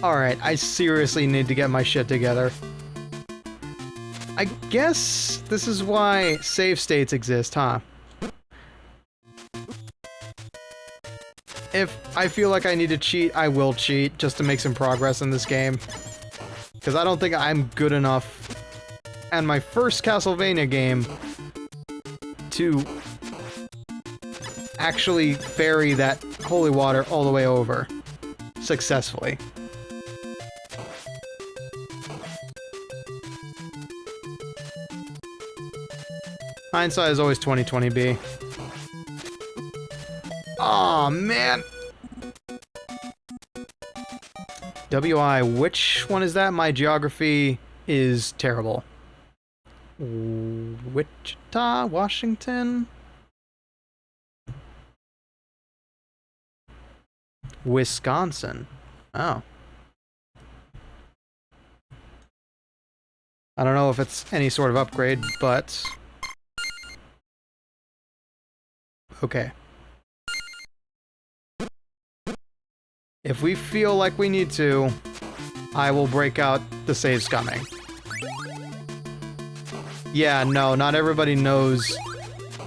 Alright, I seriously need to get my shit together. I guess this is why save states exist, huh? If I feel like I need to cheat, I will cheat just to make some progress in this game. Because I don't think I'm good enough and my first Castlevania game to actually ferry that holy water all the way over. successfully. Hindsight is always 20/20B. Aw, man! WI, which one is that? My geography is terrible. Wichita, Washington? Wisconsin. Oh. I don't know if it's any sort of upgrade, but... okay. If we feel like we need to, I will break out the save scumming. Yeah, no, not everybody knows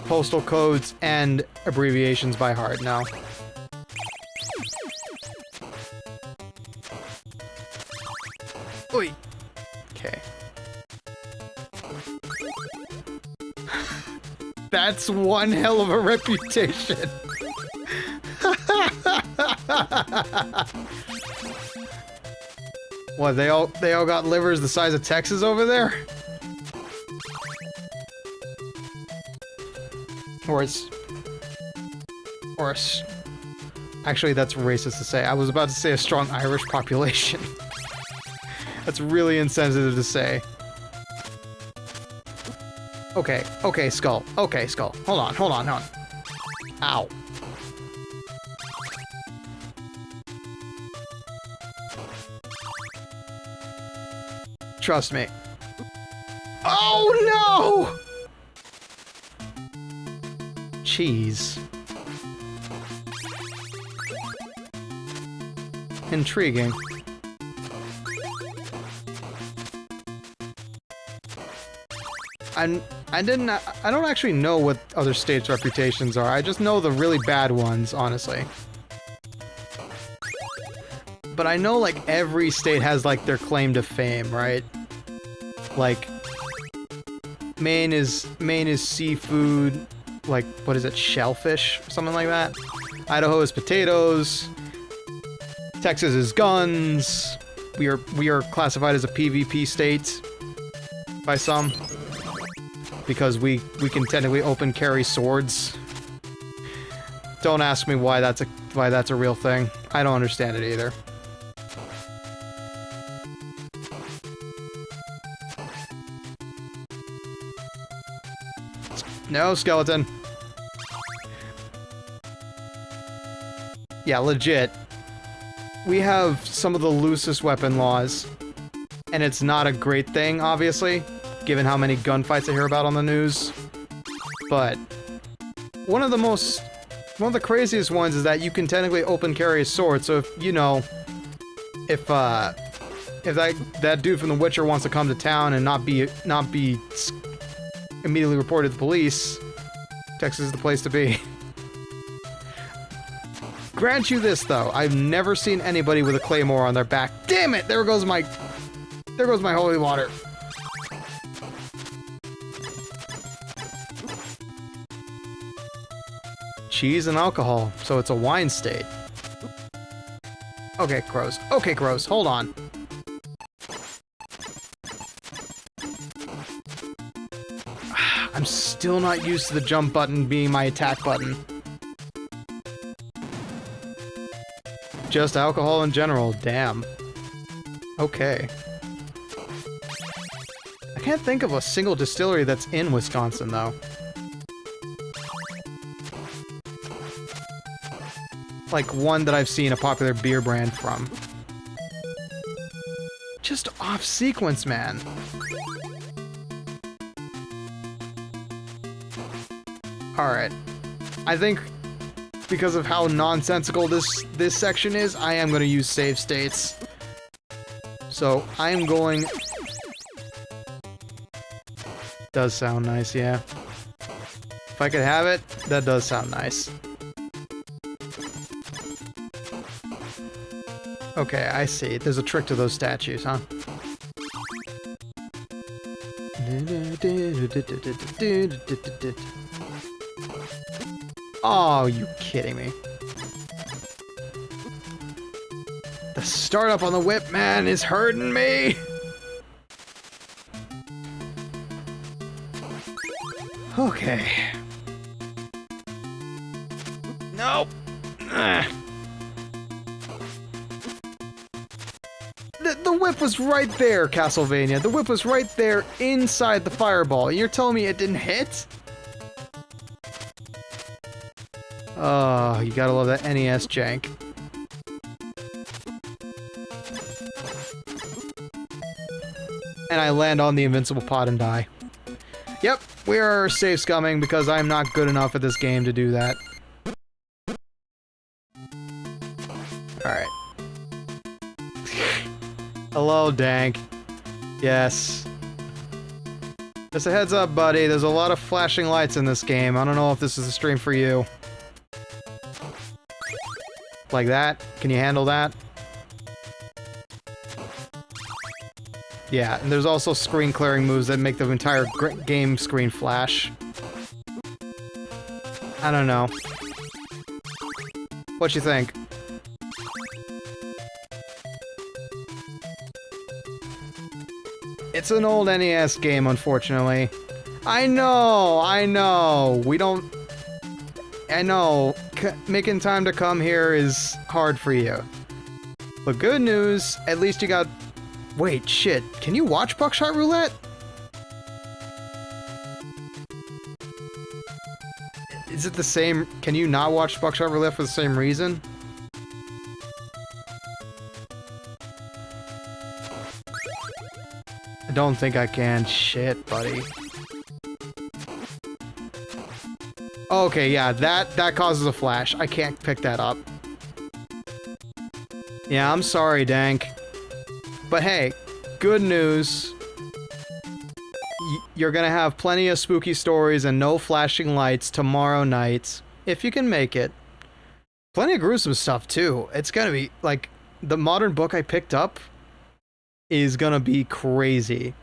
postal codes and abbreviations by heart, no. Oi! Okay. That's one hell of a reputation. What, they all got livers the size of Texas over there? Actually, that's racist to say. I was about to say a strong Irish population. That's really insensitive to say. Okay, okay, Skull. Okay, Skull. Hold on, hold on, hold on. Ow. Trust me. Oh no! Cheese. Intriguing. I don't actually know what other states' reputations are. I just know the really bad ones, honestly. But I know, like, every state has, like, their claim to fame, right? Like, Maine is seafood, like, what is it, shellfish or something like that? Idaho is potatoes. Texas is guns. We are classified as a PvP state by some. Because we can technically open carry swords. Don't ask me why that's a real thing. I don't understand it either. No, skeleton. Yeah, legit. We have some of the loosest weapon laws. And it's not a great thing, obviously, given how many gunfights I hear about on the news. But one of the craziest ones is that you can technically open carry a sword, so if, you know, if that dude from The Witcher wants to come to town and not be immediately reported to the police, Texas is the place to be. Grant you this, though, I've never seen anybody with a claymore on their back. Damn it! There goes my holy water. Cheese and alcohol, so it's a wine state. Okay, crows. Okay, crows, hold on. I'm still not used to the jump button being my attack button. Just alcohol in general, damn. Okay. I can't think of a single distillery that's in Wisconsin, though. Like one that I've seen a popular beer brand from. Just off sequence, man. Alright. I think because of how nonsensical this section is, I am going to use save states. So, I am going... Does sound nice, yeah. If I could have it, that does sound nice. Okay, I see. There's a trick to those statues, huh? Oh, you kidding me? Start up on the whip, man, is hurting me. Okay. Nope. The whip was right there, Castlevania. The whip was right there inside the fireball. You're telling me it didn't hit? Oh, you gotta love that NES jank. And I land on the invincible pot and die. Yep, we are safe scumming because I'm not good enough at this game to do that. Alright. Hello, Dank. Yes. Just a heads up, buddy. There's a lot of flashing lights in this game. I don't know if this is a stream for you. Like that? Can you handle that? Yeah, and there's also screen clearing moves that make the entire game screen flash. I don't know. What you think? It's an old NES game, unfortunately. I know! We don't... I know, making time to come here is hard for you. But good news, at least you got... Wait, shit, can you watch Buckshot Roulette? Is it the same... Can you not watch Buckshot Roulette for the same reason? I don't think I can. Shit, buddy. Okay, yeah, that causes a flash. I can't pick that up. Yeah, I'm sorry, Dank. But hey, good news. You're gonna have plenty of spooky stories and no flashing lights tomorrow night, if you can make it. Plenty of gruesome stuff, too. It's gonna be, like, the modern book I picked up is gonna be crazy.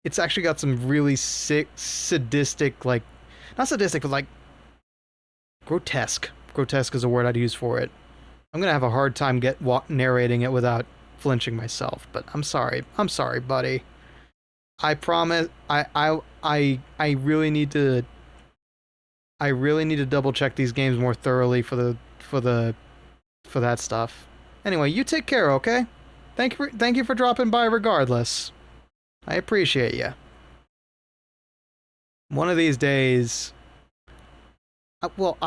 It's actually got some really sick, sadistic, like... Not sadistic, but, like... grotesque. Grotesque is a word I'd use for it. I'm gonna have a hard time narrating it without flinching myself, but I'm sorry. I'm sorry, buddy. I promise. I really need to. I really need to double check these games more thoroughly for that stuff. Anyway, you take care, okay? Thank you for dropping by regardless. I appreciate you. One of these days. Well,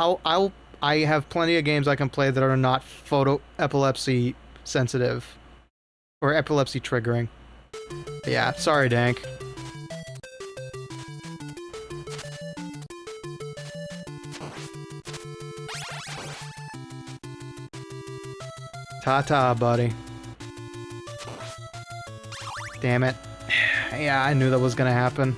I have plenty of games I can play that are not photo epilepsy sensitive. Or epilepsy triggering. But yeah, sorry, Dank. Ta-ta, buddy. Damn it. Yeah, I knew that was gonna happen.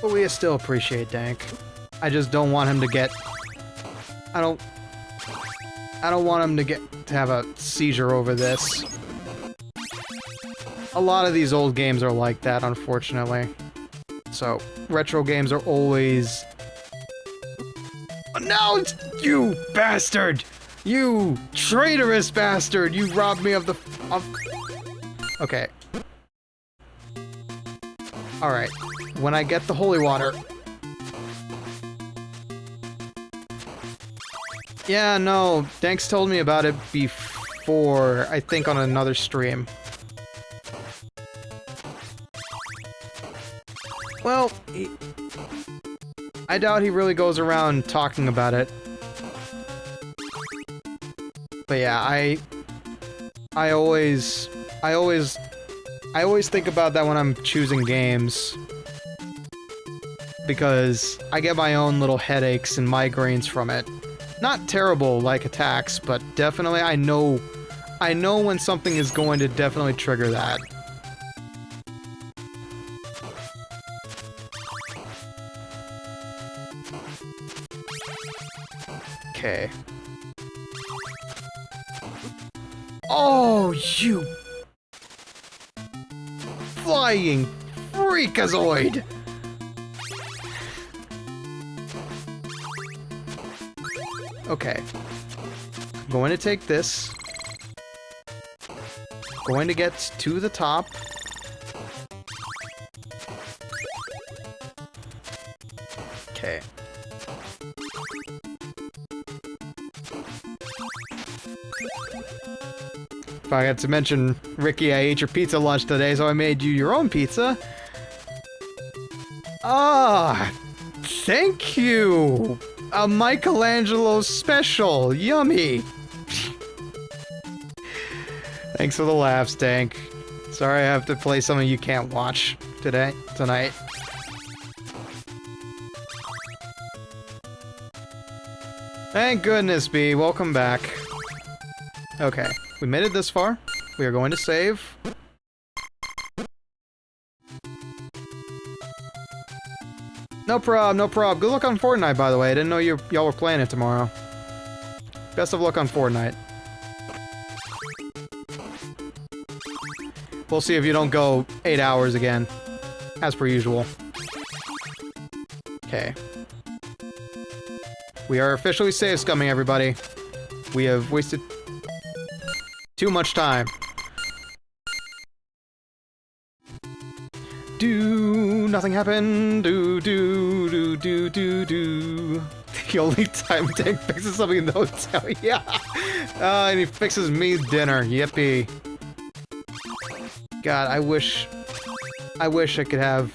But we still appreciate Dank. I just don't want him to get... I don't want him to have a seizure over this. A lot of these old games are like that, unfortunately. So, retro games are always... No! You bastard! You traitorous bastard! You robbed me of the... Okay. Alright. When I get the holy water... Yeah, no, Danks told me about it before, I think on another stream. Well, I doubt he really goes around talking about it. But yeah, I always think about that when I'm choosing games. Because I get my own little headaches and migraines from it. Not terrible like attacks, but definitely I know when something is going to definitely trigger that. Okay. Oh, you flying freakazoid! Okay. I'm going to take this. Going to get to the top. Okay. Forgot to mention, Ricky, I ate your pizza lunch today, so I made you your own pizza. Ah, thank you! A Michelangelo special! Yummy! Thanks for the laughs, Dank. Sorry I have to play something you can't watch tonight. Thank goodness, B. Welcome back. Okay, we made it this far. We are going to save. No prob, no prob. Good luck on Fortnite, by the way. I didn't know y'all were playing it tomorrow. Best of luck on Fortnite. We'll see if you don't go 8 hours again. As per usual. Okay. We are officially save scumming, everybody. We have wasted too much time. Nothing happened. The only time Tank fixes something in the hotel, yeah. And he fixes me dinner, yippee. God, I wish I could have...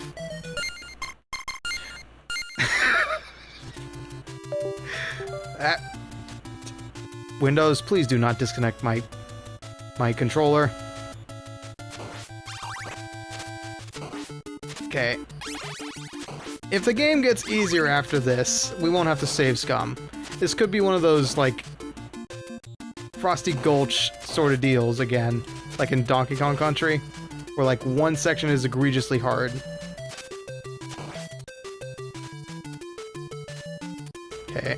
Windows, please do not disconnect my controller. Okay. If the game gets easier after this, we won't have to save scum. This could be one of those, like, Frosty Gulch sort of deals again, like in Donkey Kong Country, where, like, one section is egregiously hard. Okay.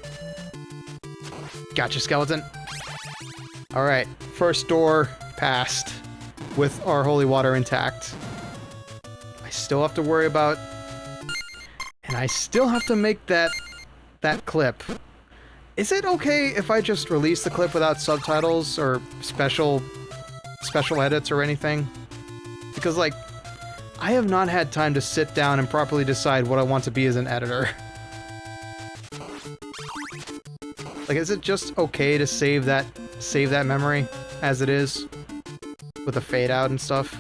Gotcha, skeleton. Alright, first door passed with our holy water intact. I still have to worry about... And I still have to make that clip. Is it okay if I just release the clip without subtitles or special edits or anything? Because, like, I have not had time to sit down and properly decide what I want to be as an editor. Like, is it just okay to save that memory as it is? With a fade out and stuff?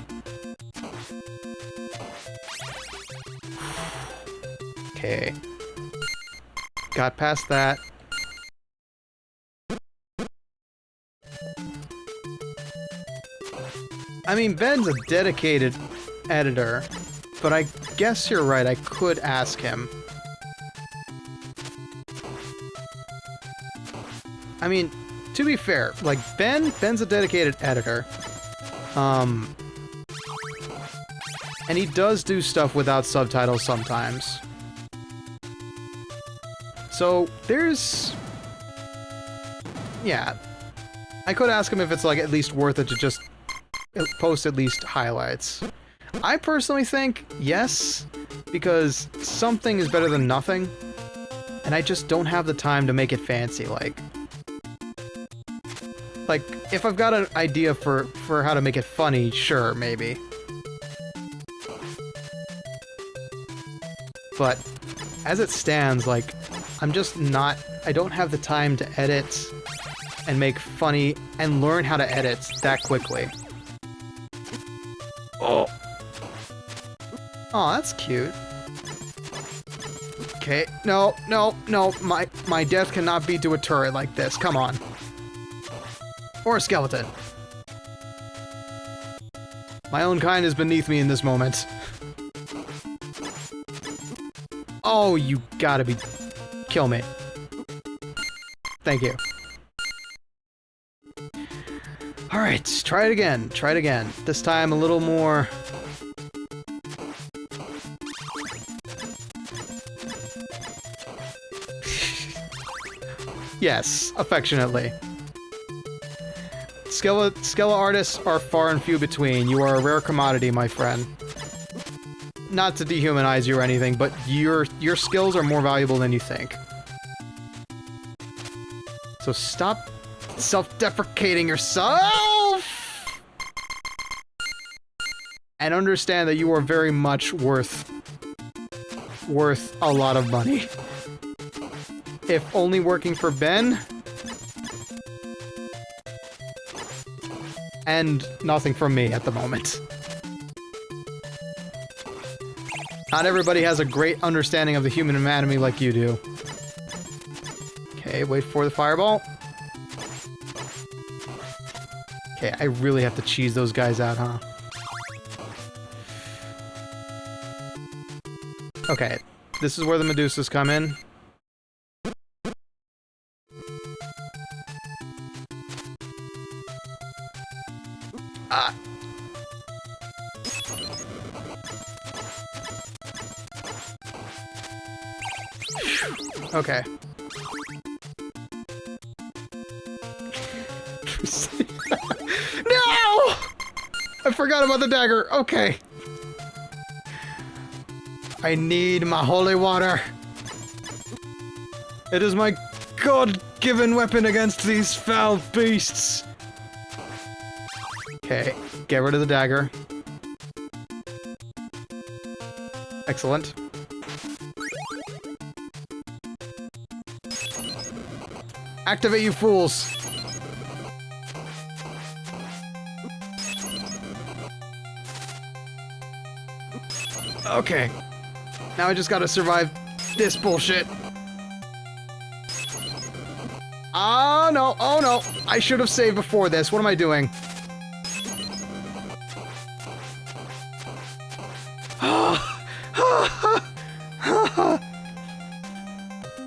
Okay. Got past that. I mean, Ben's a dedicated editor, but I guess you're right, I could ask him. I mean, to be fair, like, Ben's a dedicated editor. And he does do stuff without subtitles sometimes. So, there's... Yeah. I could ask him if it's, like, at least worth it to just post at least highlights. I personally think yes, because something is better than nothing. And I just don't have the time to make it fancy, like, if I've got an idea for how to make it funny, sure, maybe. But, as it stands, like, I'm just not... I don't have the time to edit and make funny and learn how to edit that quickly. Oh! Aw, that's cute. Okay, no, no, no, my death cannot be to a turret like this, come on. Or a skeleton. My own kind is beneath me in this moment. Oh, you gotta be... Kill me. Thank you. Alright, try it again. Try it again. This time a little more... Yes, affectionately. Skella artists are far and few between. You are a rare commodity, my friend. Not to dehumanize you or anything, but your skills are more valuable than you think. So stop self-deprecating yourself! And understand that you are very much worth a lot of money. If only working for Ben, and nothing from me at the moment. Not everybody has a great understanding of the human anatomy like you do. Okay, wait for the fireball. Okay, I really have to cheese those guys out, huh? Okay, this is where the Medusas come in. Ah. Okay. No! I forgot about the dagger. Okay. I need my holy water. It is my God-given weapon against these foul beasts. Okay, get rid of the dagger. Excellent. Activate, you fools! Okay. Now I just gotta survive this bullshit. Oh no, oh no! I should have saved before this. What am I doing?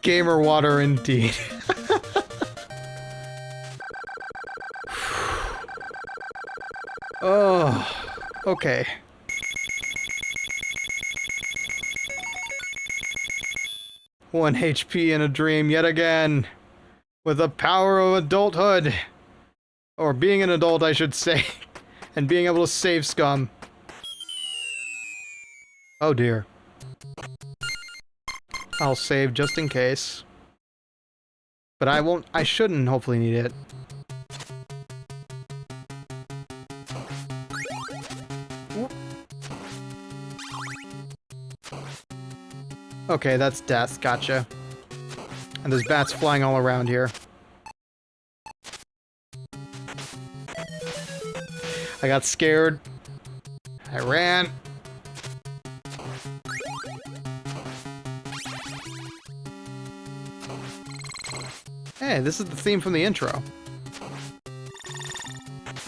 Gamer water indeed. Oh, okay. One HP in a dream yet again. With the power of adulthood. Or being an adult, I should say. And being able to save scum. Oh dear. I'll save just in case. But I won't, I shouldn't hopefully need it. Okay, that's death, gotcha. And there's bats flying all around here. I got scared. I ran. Hey, this is the theme from the intro.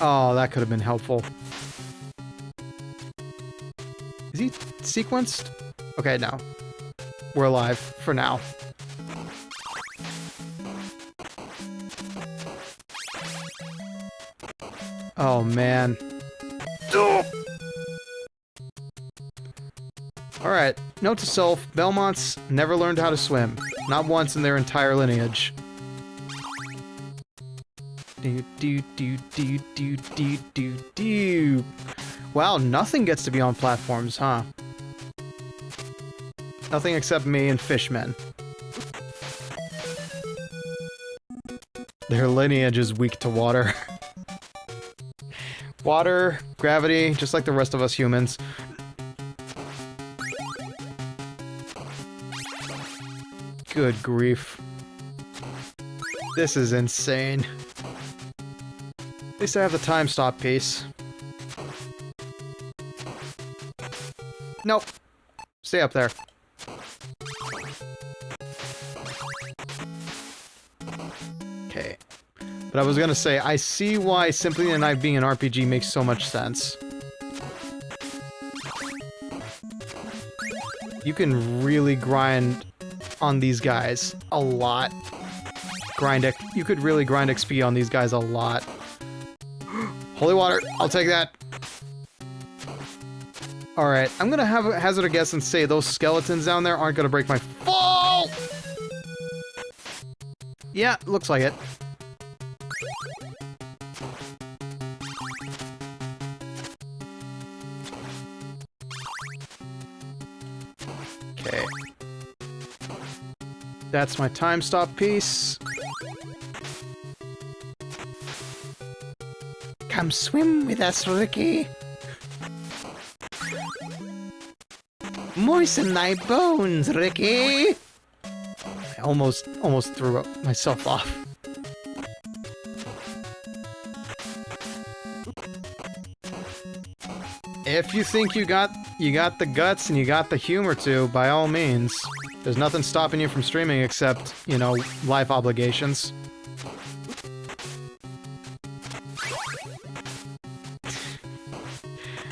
Oh, that could have been helpful. Is he sequenced? Okay, no. We're alive for now. Oh, man. Alright, note to self, Belmonts never learned how to swim. Not once in their entire lineage. Wow, nothing gets to be on platforms, huh? Nothing except me and fishmen. Their lineage is weak to water. Water, gravity, just like the rest of us humans. Good grief. This is insane. At least I have the time stop piece. Nope. Stay up there. Okay. But I was gonna say, I see why Symphony of the Night being an RPG makes so much sense. You can really grind on these guys a lot. You could really grind XP on these guys a lot. Holy water, I'll take that. Alright, I'm gonna hazard a guess and say those skeletons down there aren't gonna break my fall! Yeah, looks like it. Okay. That's my time stop piece. Come swim with us, Ricky. Moisten thy bones, Ricky. I almost threw myself off. If you think you got the guts and you got the humor to, by all means. There's nothing stopping you from streaming except, you know, life obligations.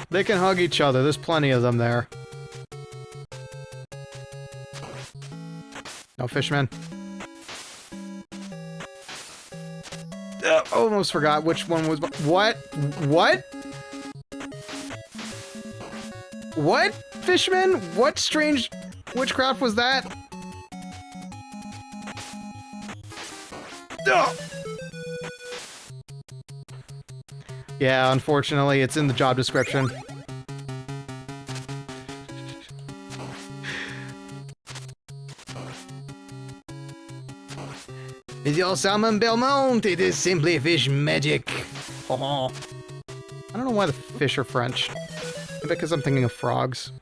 They can hug each other, there's plenty of them there. No fishmen. Almost forgot which one was... What? What? What? Fishman? What strange witchcraft was that? Ugh. Yeah, unfortunately, it's in the job description. Is your salmon Belmont? It is simply fish magic. Oh. I don't know why the fish are French. Maybe because I'm thinking of frogs.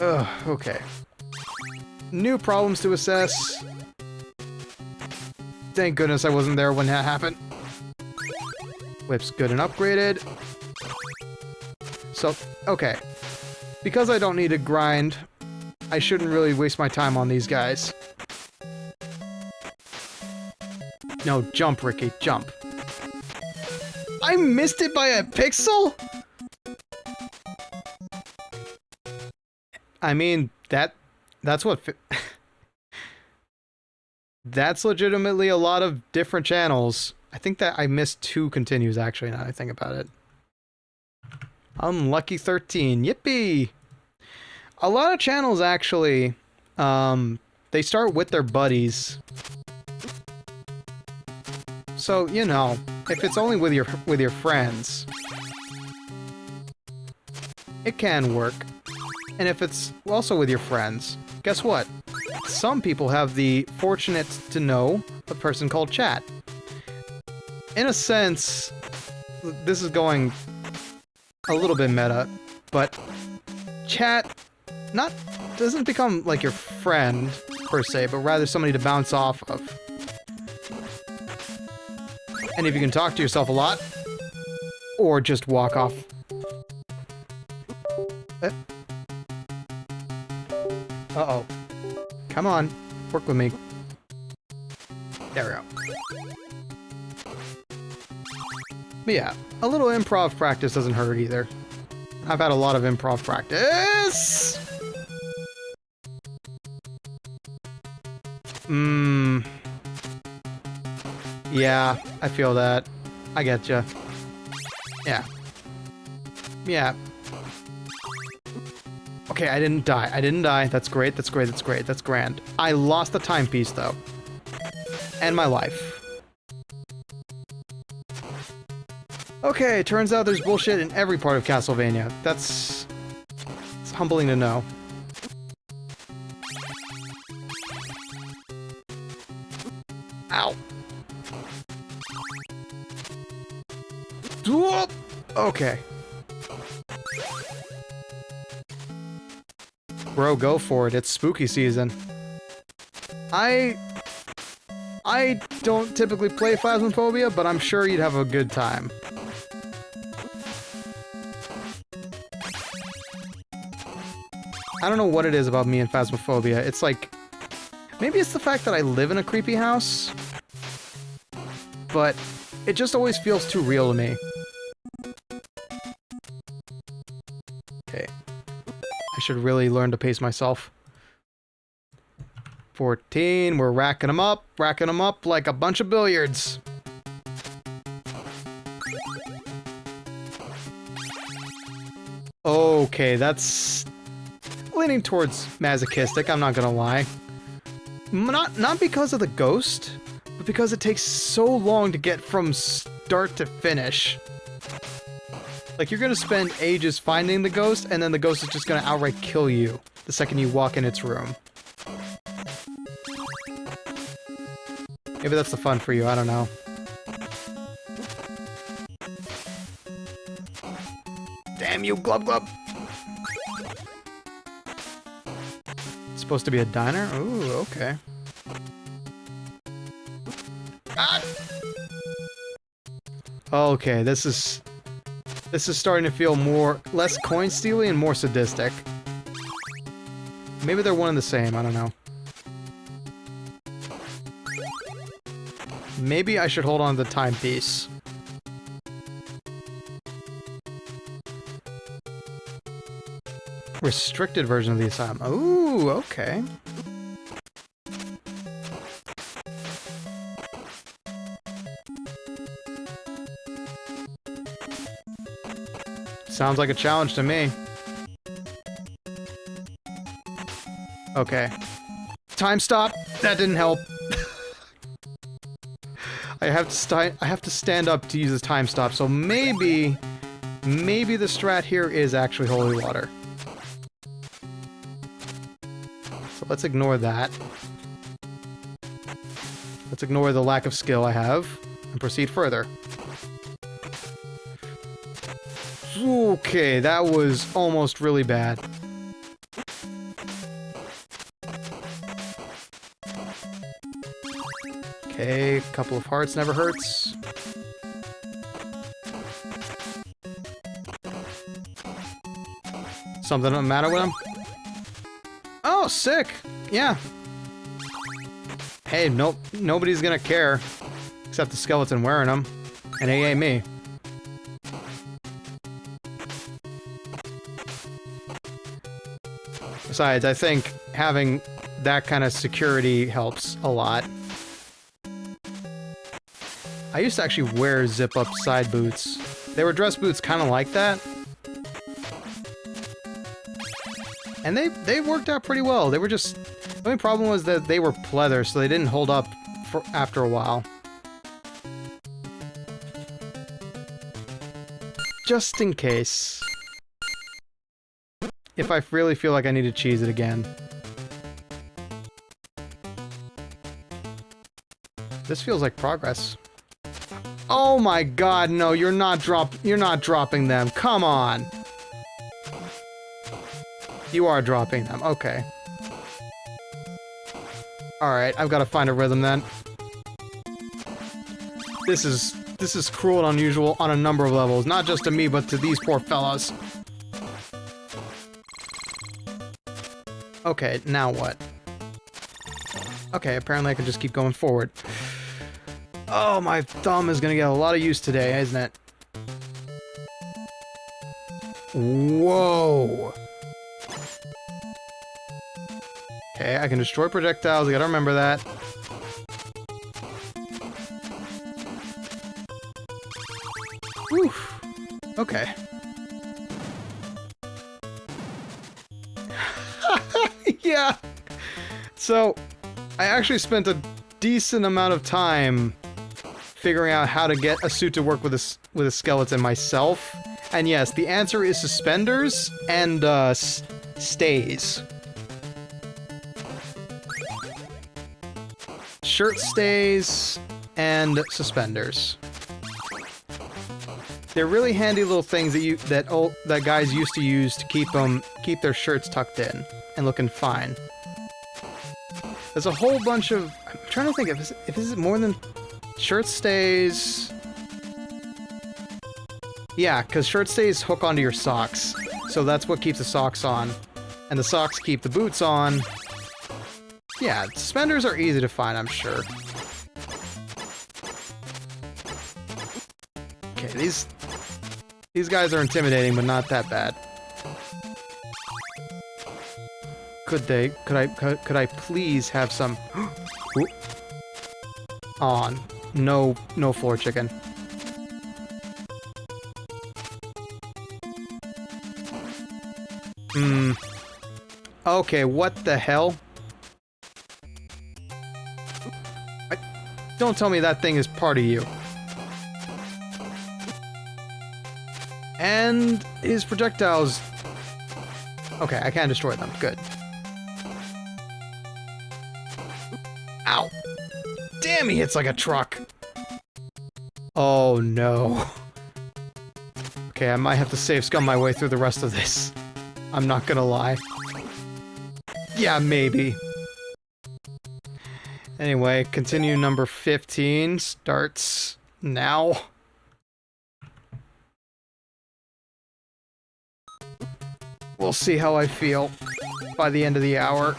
Ugh, okay. New problems to assess. Thank goodness I wasn't there when that happened. Whip's good and upgraded. So, okay. Because I don't need to grind, I shouldn't really waste my time on these guys. No, jump, Ricky, jump. I missed it by a pixel? I mean, that's what... That's legitimately a lot of different channels. I think that I missed 2 continues, actually, now that I think about it. Unlucky 13. Yippee! A lot of channels, actually, they start with their buddies. So, you know, if it's only with your friends, it can work. And if it's also with your friends, guess what? Some people have the fortunate to know a person called Chat. In a sense, this is going a little bit meta, but Chat doesn't become like your friend per se, but rather somebody to bounce off of. And if you can talk to yourself a lot, or just walk off. Uh-oh. Come on, work with me. There we go. But yeah, a little improv practice doesn't hurt either. I've had a lot of improv practice. Yeah, I feel that. I getcha. Yeah. Yeah. Okay, I didn't die. I didn't die. That's great. That's great. That's great. That's grand. I lost the timepiece, though. And my life. Okay, turns out there's bullshit in every part of Castlevania. It's humbling to know. Ow. Okay. Bro, go for it. It's spooky season. I don't typically play Phasmophobia, but I'm sure you'd have a good time. I don't know what it is about me and Phasmophobia. It's like... Maybe it's the fact that I live in a creepy house, but it just always feels too real to me. Okay. I should really learn to pace myself. 14, we're racking them up like a bunch of billiards. Okay, that's leaning towards masochistic, I'm not gonna lie. Not because of the ghost, but because it takes so long to get from start to finish. Like, you're gonna spend ages finding the ghost, and then the ghost is just gonna outright kill you the second you walk in its room. Maybe that's the fun for you, I don't know. Damn you, Glub Glub! It's supposed to be a diner? Ooh, okay. Ah! Okay, this is starting to feel less coin stealy and more sadistic. Maybe they're one and the same, I don't know. Maybe I should hold on to the timepiece. Restricted version of the asylum. Ooh, okay. Sounds like a challenge to me. Okay. Time stop! That didn't help. I have to stand up to use this time stop, so maybe the strat here is actually holy water. So let's ignore that. Let's ignore the lack of skill I have and proceed further. Okay, that was almost really bad. Okay, a couple of hearts never hurts. Something the matter with him? Oh, sick! Yeah. Hey, nope, nobody's gonna care. Except the skeleton wearing them. And it ain't me. Besides, I think having that kind of security helps a lot. I used to actually wear zip-up side boots. They were dress boots kind of like that. And they worked out pretty well. They were just... The only problem was that they were pleather, so they didn't hold up for after a while. Just in case. If I really feel like I need to cheese it again. This feels like progress. Oh my god, no, you're not dropping them. Come on. You are dropping them. Okay. Alright, I've got to find a rhythm then. This is cruel and unusual on a number of levels, not just to me, but to these poor fellas. Okay, now what? Okay, apparently I can just keep going forward. Oh, my thumb is gonna get a lot of use today, isn't it? Whoa! Okay, I can destroy projectiles, I gotta remember that. Whew. Okay. Yeah! So, I actually spent a decent amount of time figuring out how to get a suit to work with a skeleton myself. And yes, the answer is suspenders and stays. Shirt stays and suspenders. They're really handy little things that guys used to use to keep their shirts tucked in and looking fine. There's a whole bunch of... I'm trying to think if this is more than... Shirt stays... Yeah, because shirt stays hook onto your socks. So that's what keeps the socks on. And the socks keep the boots on. Yeah, suspenders are easy to find, I'm sure. Okay, these guys are intimidating, but not that bad. Could I please have some... On. No floor chicken. Okay, what the hell? Don't tell me that thing is part of you. And his projectiles... Okay, I can't destroy them. Good. Ow! Damn Damn, he hits like a truck! Oh no. Okay, I might have to save scum my way through the rest of this. I'm not gonna lie. Yeah, maybe. Anyway, continue number 15 starts now. We'll see how I feel by the end of the hour.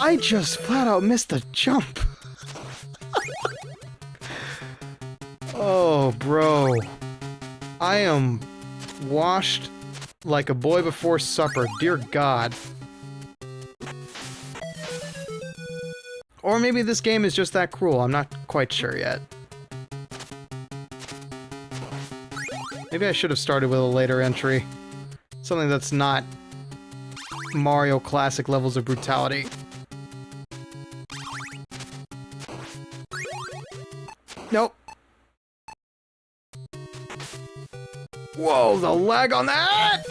I just flat out missed the jump. Oh, bro. I am washed like a boy before supper. Dear God. Or maybe this game is just that cruel. I'm not quite sure yet. Maybe I should have started with a later entry. Something that's not Mario Classic levels of brutality. Nope. Whoa, the lag on that!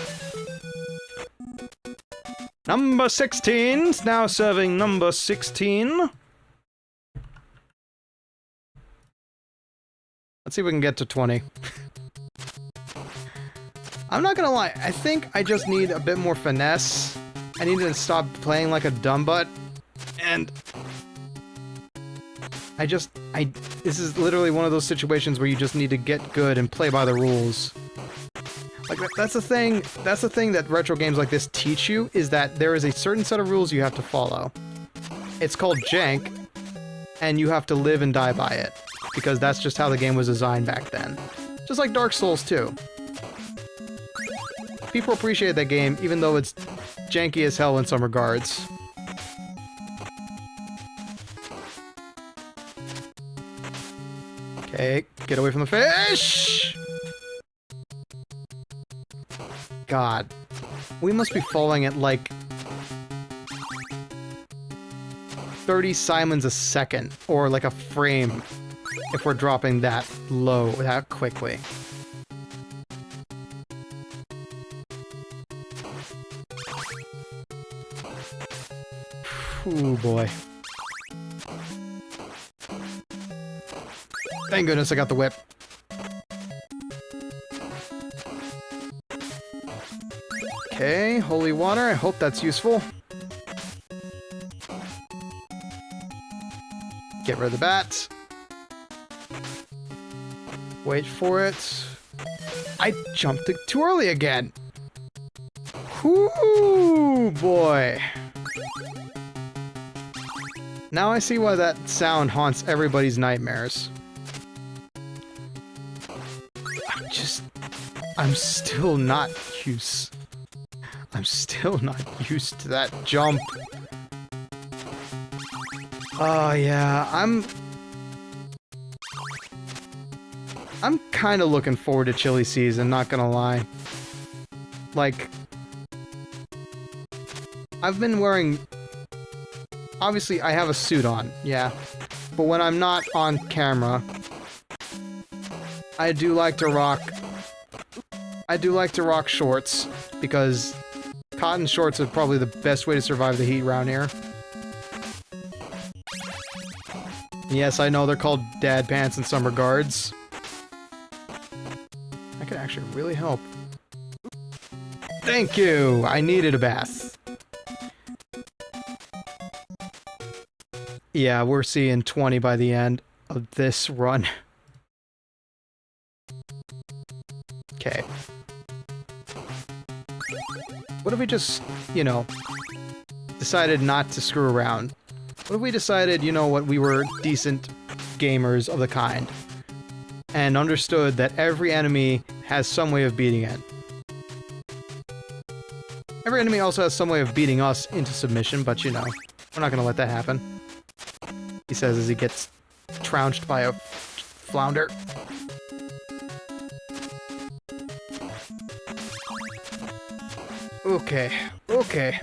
Number 16's now serving number 16. Let's see if we can get to 20. I'm not gonna lie, I think I just need a bit more finesse. I need to stop playing like a dumb butt. And this is literally one of those situations where you just need to get good and play by the rules. Like, that's the thing that retro games like this teach you, is that there is a certain set of rules you have to follow. It's called jank, and you have to live and die by it. Because that's just how the game was designed back then. Just like Dark Souls 2. People appreciate that game, even though it's janky as hell in some regards. Okay, get away from the fish! God. We must be falling at like 30 Simons a second, or like a frame, if we're dropping that low, that quickly. Ooh, boy. Thank goodness I got the whip. Okay, holy water, I hope that's useful. Get rid of the bats. Wait for it. I jumped it too early again. Whoo, boy. Now I see why that sound haunts everybody's nightmares. I'm still not used. I'm still not used to that jump. Oh yeah, I'm kind of looking forward to chili season, not gonna lie. Like, I've been wearing... Obviously, I have a suit on, yeah. But when I'm not on camera, I do like to rock shorts, because cotton shorts are probably the best way to survive the heat around here. Yes, I know they're called dad pants in some regards. That could actually really help. Thank you! I needed a bath. Yeah, we're seeing 20 by the end of this run. Okay. What if we just, you know, decided not to screw around? What if we decided, you know what, we were decent gamers of the kind, and understood that every enemy has some way of beating it. Every enemy also has some way of beating us into submission, but you know, we're not gonna let that happen. He says as he gets trounced by a flounder. Okay, okay.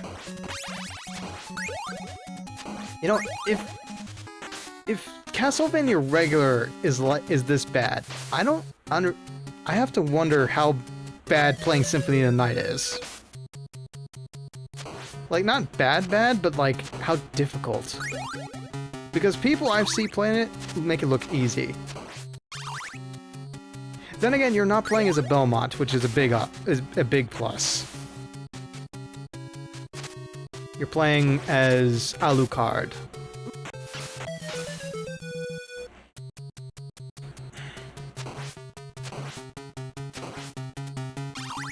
You know, if Castlevania regular is this bad, I have to wonder how bad playing Symphony of the Night is. Like, not bad, but like, how difficult. Because people I've seen playing it make it look easy. Then again, you're not playing as a Belmont, which is a big plus. You're playing as Alucard.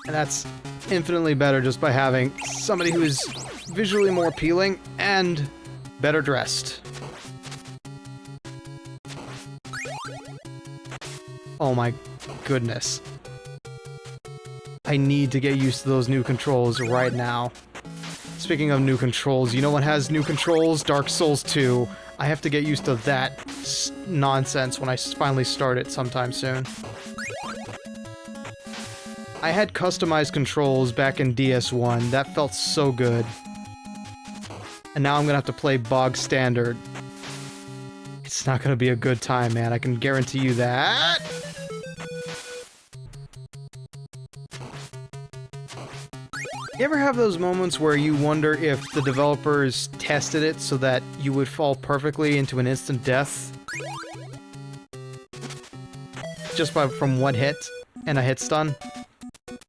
And that's infinitely better just by having somebody who is visually more appealing and better dressed. Oh my goodness. I need to get used to those new controls right now. Speaking of new controls, you know what has new controls? Dark Souls 2. I have to get used to that nonsense when I finally start it sometime soon. I had customized controls back in DS1. That felt so good. And now I'm gonna have to play bog standard. It's not gonna be a good time, man. I can guarantee you that. You ever have those moments where you wonder if the developers tested it so that you would fall perfectly into an instant death? Just from one hit and a hit stun?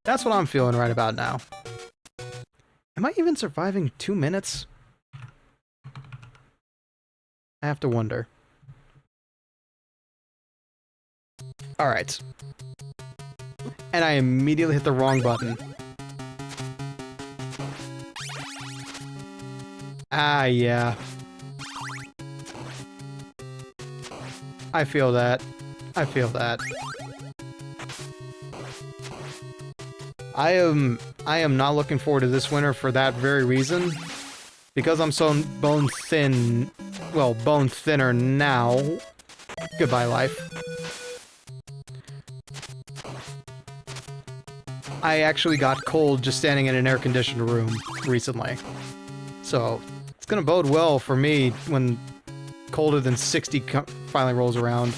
That's what I'm feeling right about now. Am I even surviving 2 minutes? I have to wonder. Alright. And I immediately hit the wrong button. Ah, yeah. I feel that. I feel that. I am not looking forward to this winter for that very reason. Because I'm so bone thin, well, bone thinner now. Goodbye, life. I actually got cold just standing in an air-conditioned room recently. So, it's gonna bode well for me when colder than 60 finally rolls around.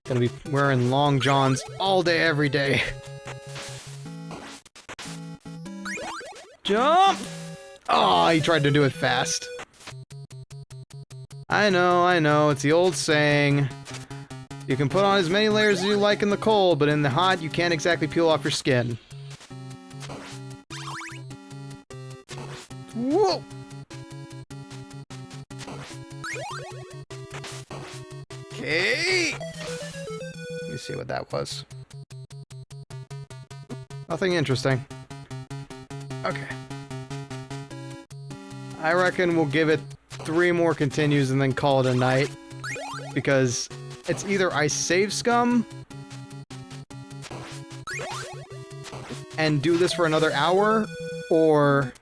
Gonna be wearing long johns all day, every day. Jump! Oh, he tried to do it fast. I know, it's the old saying. You can put on as many layers as you like in the cold, but in the hot, you can't exactly peel off your skin. Whoa! Okay. Let me see what that was. Nothing interesting. Okay. I reckon we'll give it 3 more continues and then call it a night. Because it's either I save scum and do this for another hour, or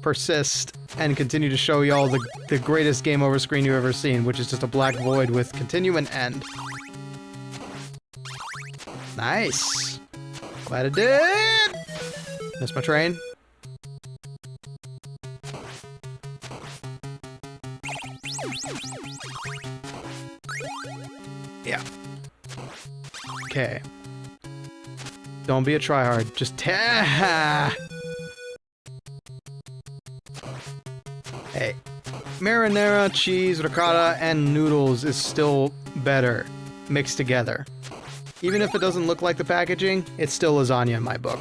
persist and continue to show y'all the greatest game over screen you've ever seen, which is just a black void with continue and end. Nice. Glad I did. Missed my train. Yeah. Okay. Don't be a tryhard. Just Hey. Marinara, cheese, ricotta, and noodles is still better mixed together. Even if it doesn't look like the packaging, it's still lasagna in my book.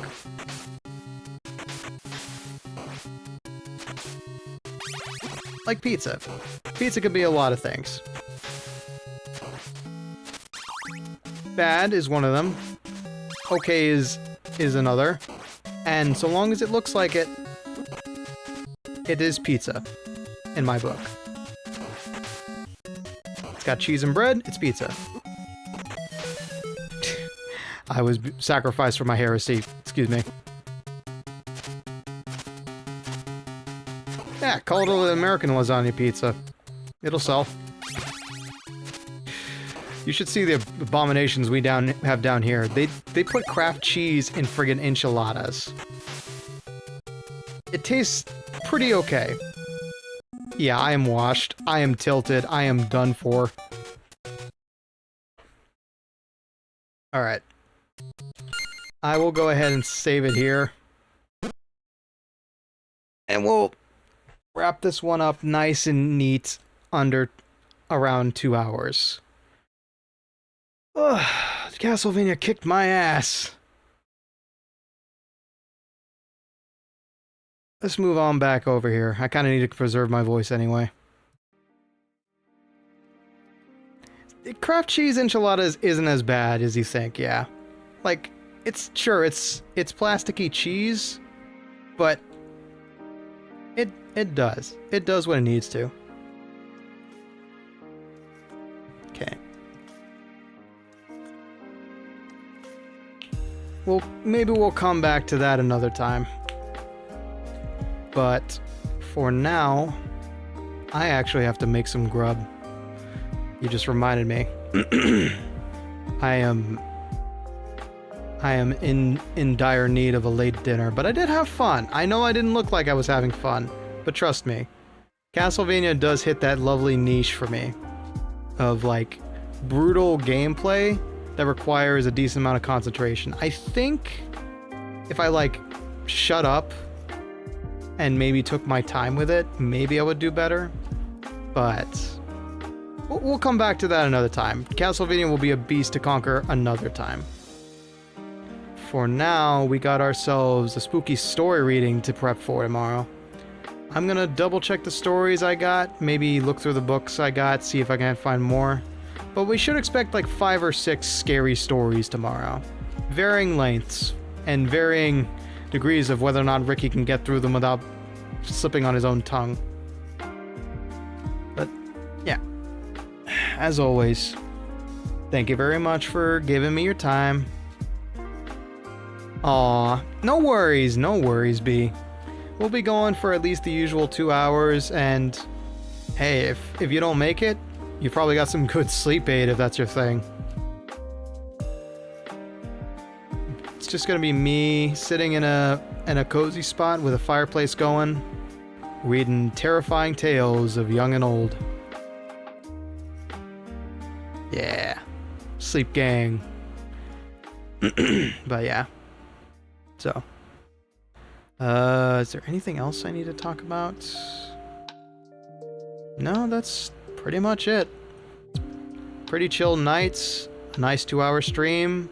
Like pizza. Pizza could be a lot of things. Bad is one of them. Okay is another. And so long as it looks like it, it is pizza in my book. It's got cheese and bread, it's pizza. I was sacrificed for my heresy. Excuse me. Yeah, call it an American lasagna pizza. It'll sell. You should see the abominations we have down here. They put Kraft cheese in friggin' enchiladas. It tastes pretty okay. Yeah, I am washed. I am tilted. I am done for. Alright. I will go ahead and save it here. And we'll wrap this one up nice and neat under around 2 hours. Ugh, Castlevania kicked my ass. Let's move on back over here. I kind of need to preserve my voice anyway. Craft cheese enchiladas isn't as bad as you think, yeah. Like, it's plasticky cheese, but it does. It does what it needs to. Okay. Well, maybe we'll come back to that another time. But for now, I actually have to make some grub. You just reminded me. I am in dire need of a late dinner, but I did have fun. I know I didn't look like I was having fun, but trust me, Castlevania does hit that lovely niche for me of like brutal gameplay that requires a decent amount of concentration. I think if I like shut up and maybe took my time with it, maybe I would do better, but we'll come back to that another time. Castlevania will be a beast to conquer another time. For now, we got ourselves a spooky story reading to prep for tomorrow. I'm gonna double check the stories I got, maybe look through the books I got, see if I can find more. But we should expect like 5 or 6 scary stories tomorrow. Varying lengths, and varying degrees of whether or not Ricky can get through them without slipping on his own tongue. But, yeah. As always, thank you very much for giving me your time. Aw, no worries, B. We'll be going for at least the usual 2 hours, and hey, if you don't make it, you probably got some good sleep aid if that's your thing. It's just gonna be me sitting in a cozy spot with a fireplace going, reading terrifying tales of young and old. Yeah, sleep gang. But yeah. So, is there anything else I need to talk about? No, that's pretty much it. Pretty chill nights, a nice 2-hour stream,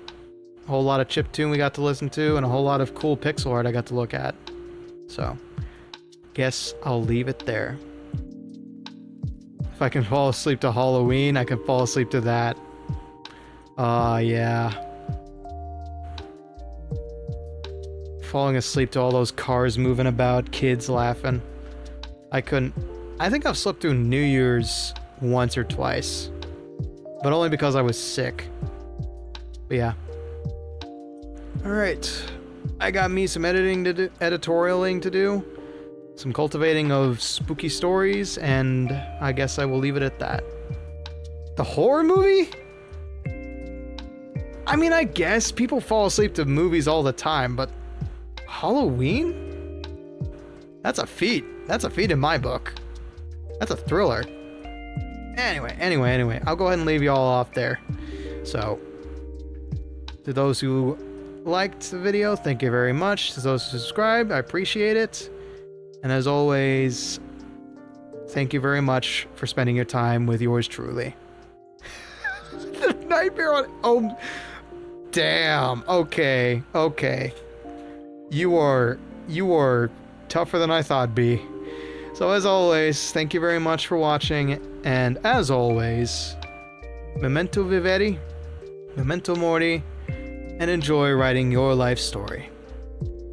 a whole lot of chiptune we got to listen to, and a whole lot of cool pixel art I got to look at. So, guess I'll leave it there. If I can fall asleep to Halloween, I can fall asleep to that. Yeah. Falling asleep to all those cars moving about, kids laughing. I think I've slept through New Year's once or twice, but only because I was sick. But yeah. Alright. I got me some editorialing to do, some cultivating of spooky stories, and I guess I will leave it at that. The horror movie? I mean, I guess people fall asleep to movies all the time, but Halloween? That's a feat. That's a feat in my book. That's a thriller. Anyway, I'll go ahead and leave you all off there. So, to those who liked the video, thank you very much. To those who subscribed, I appreciate it. And as always, thank you very much for spending your time with yours truly. The nightmare on... Oh, damn. Okay. You are tougher than I thought, B. So as always, thank you very much for watching, and as always, memento vivere, memento mori, and enjoy writing your life story.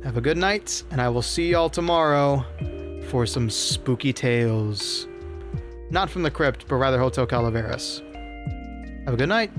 Have a good night, and I will see y'all tomorrow for some spooky tales. Not from the crypt, but rather Hotel Calaveras. Have a good night.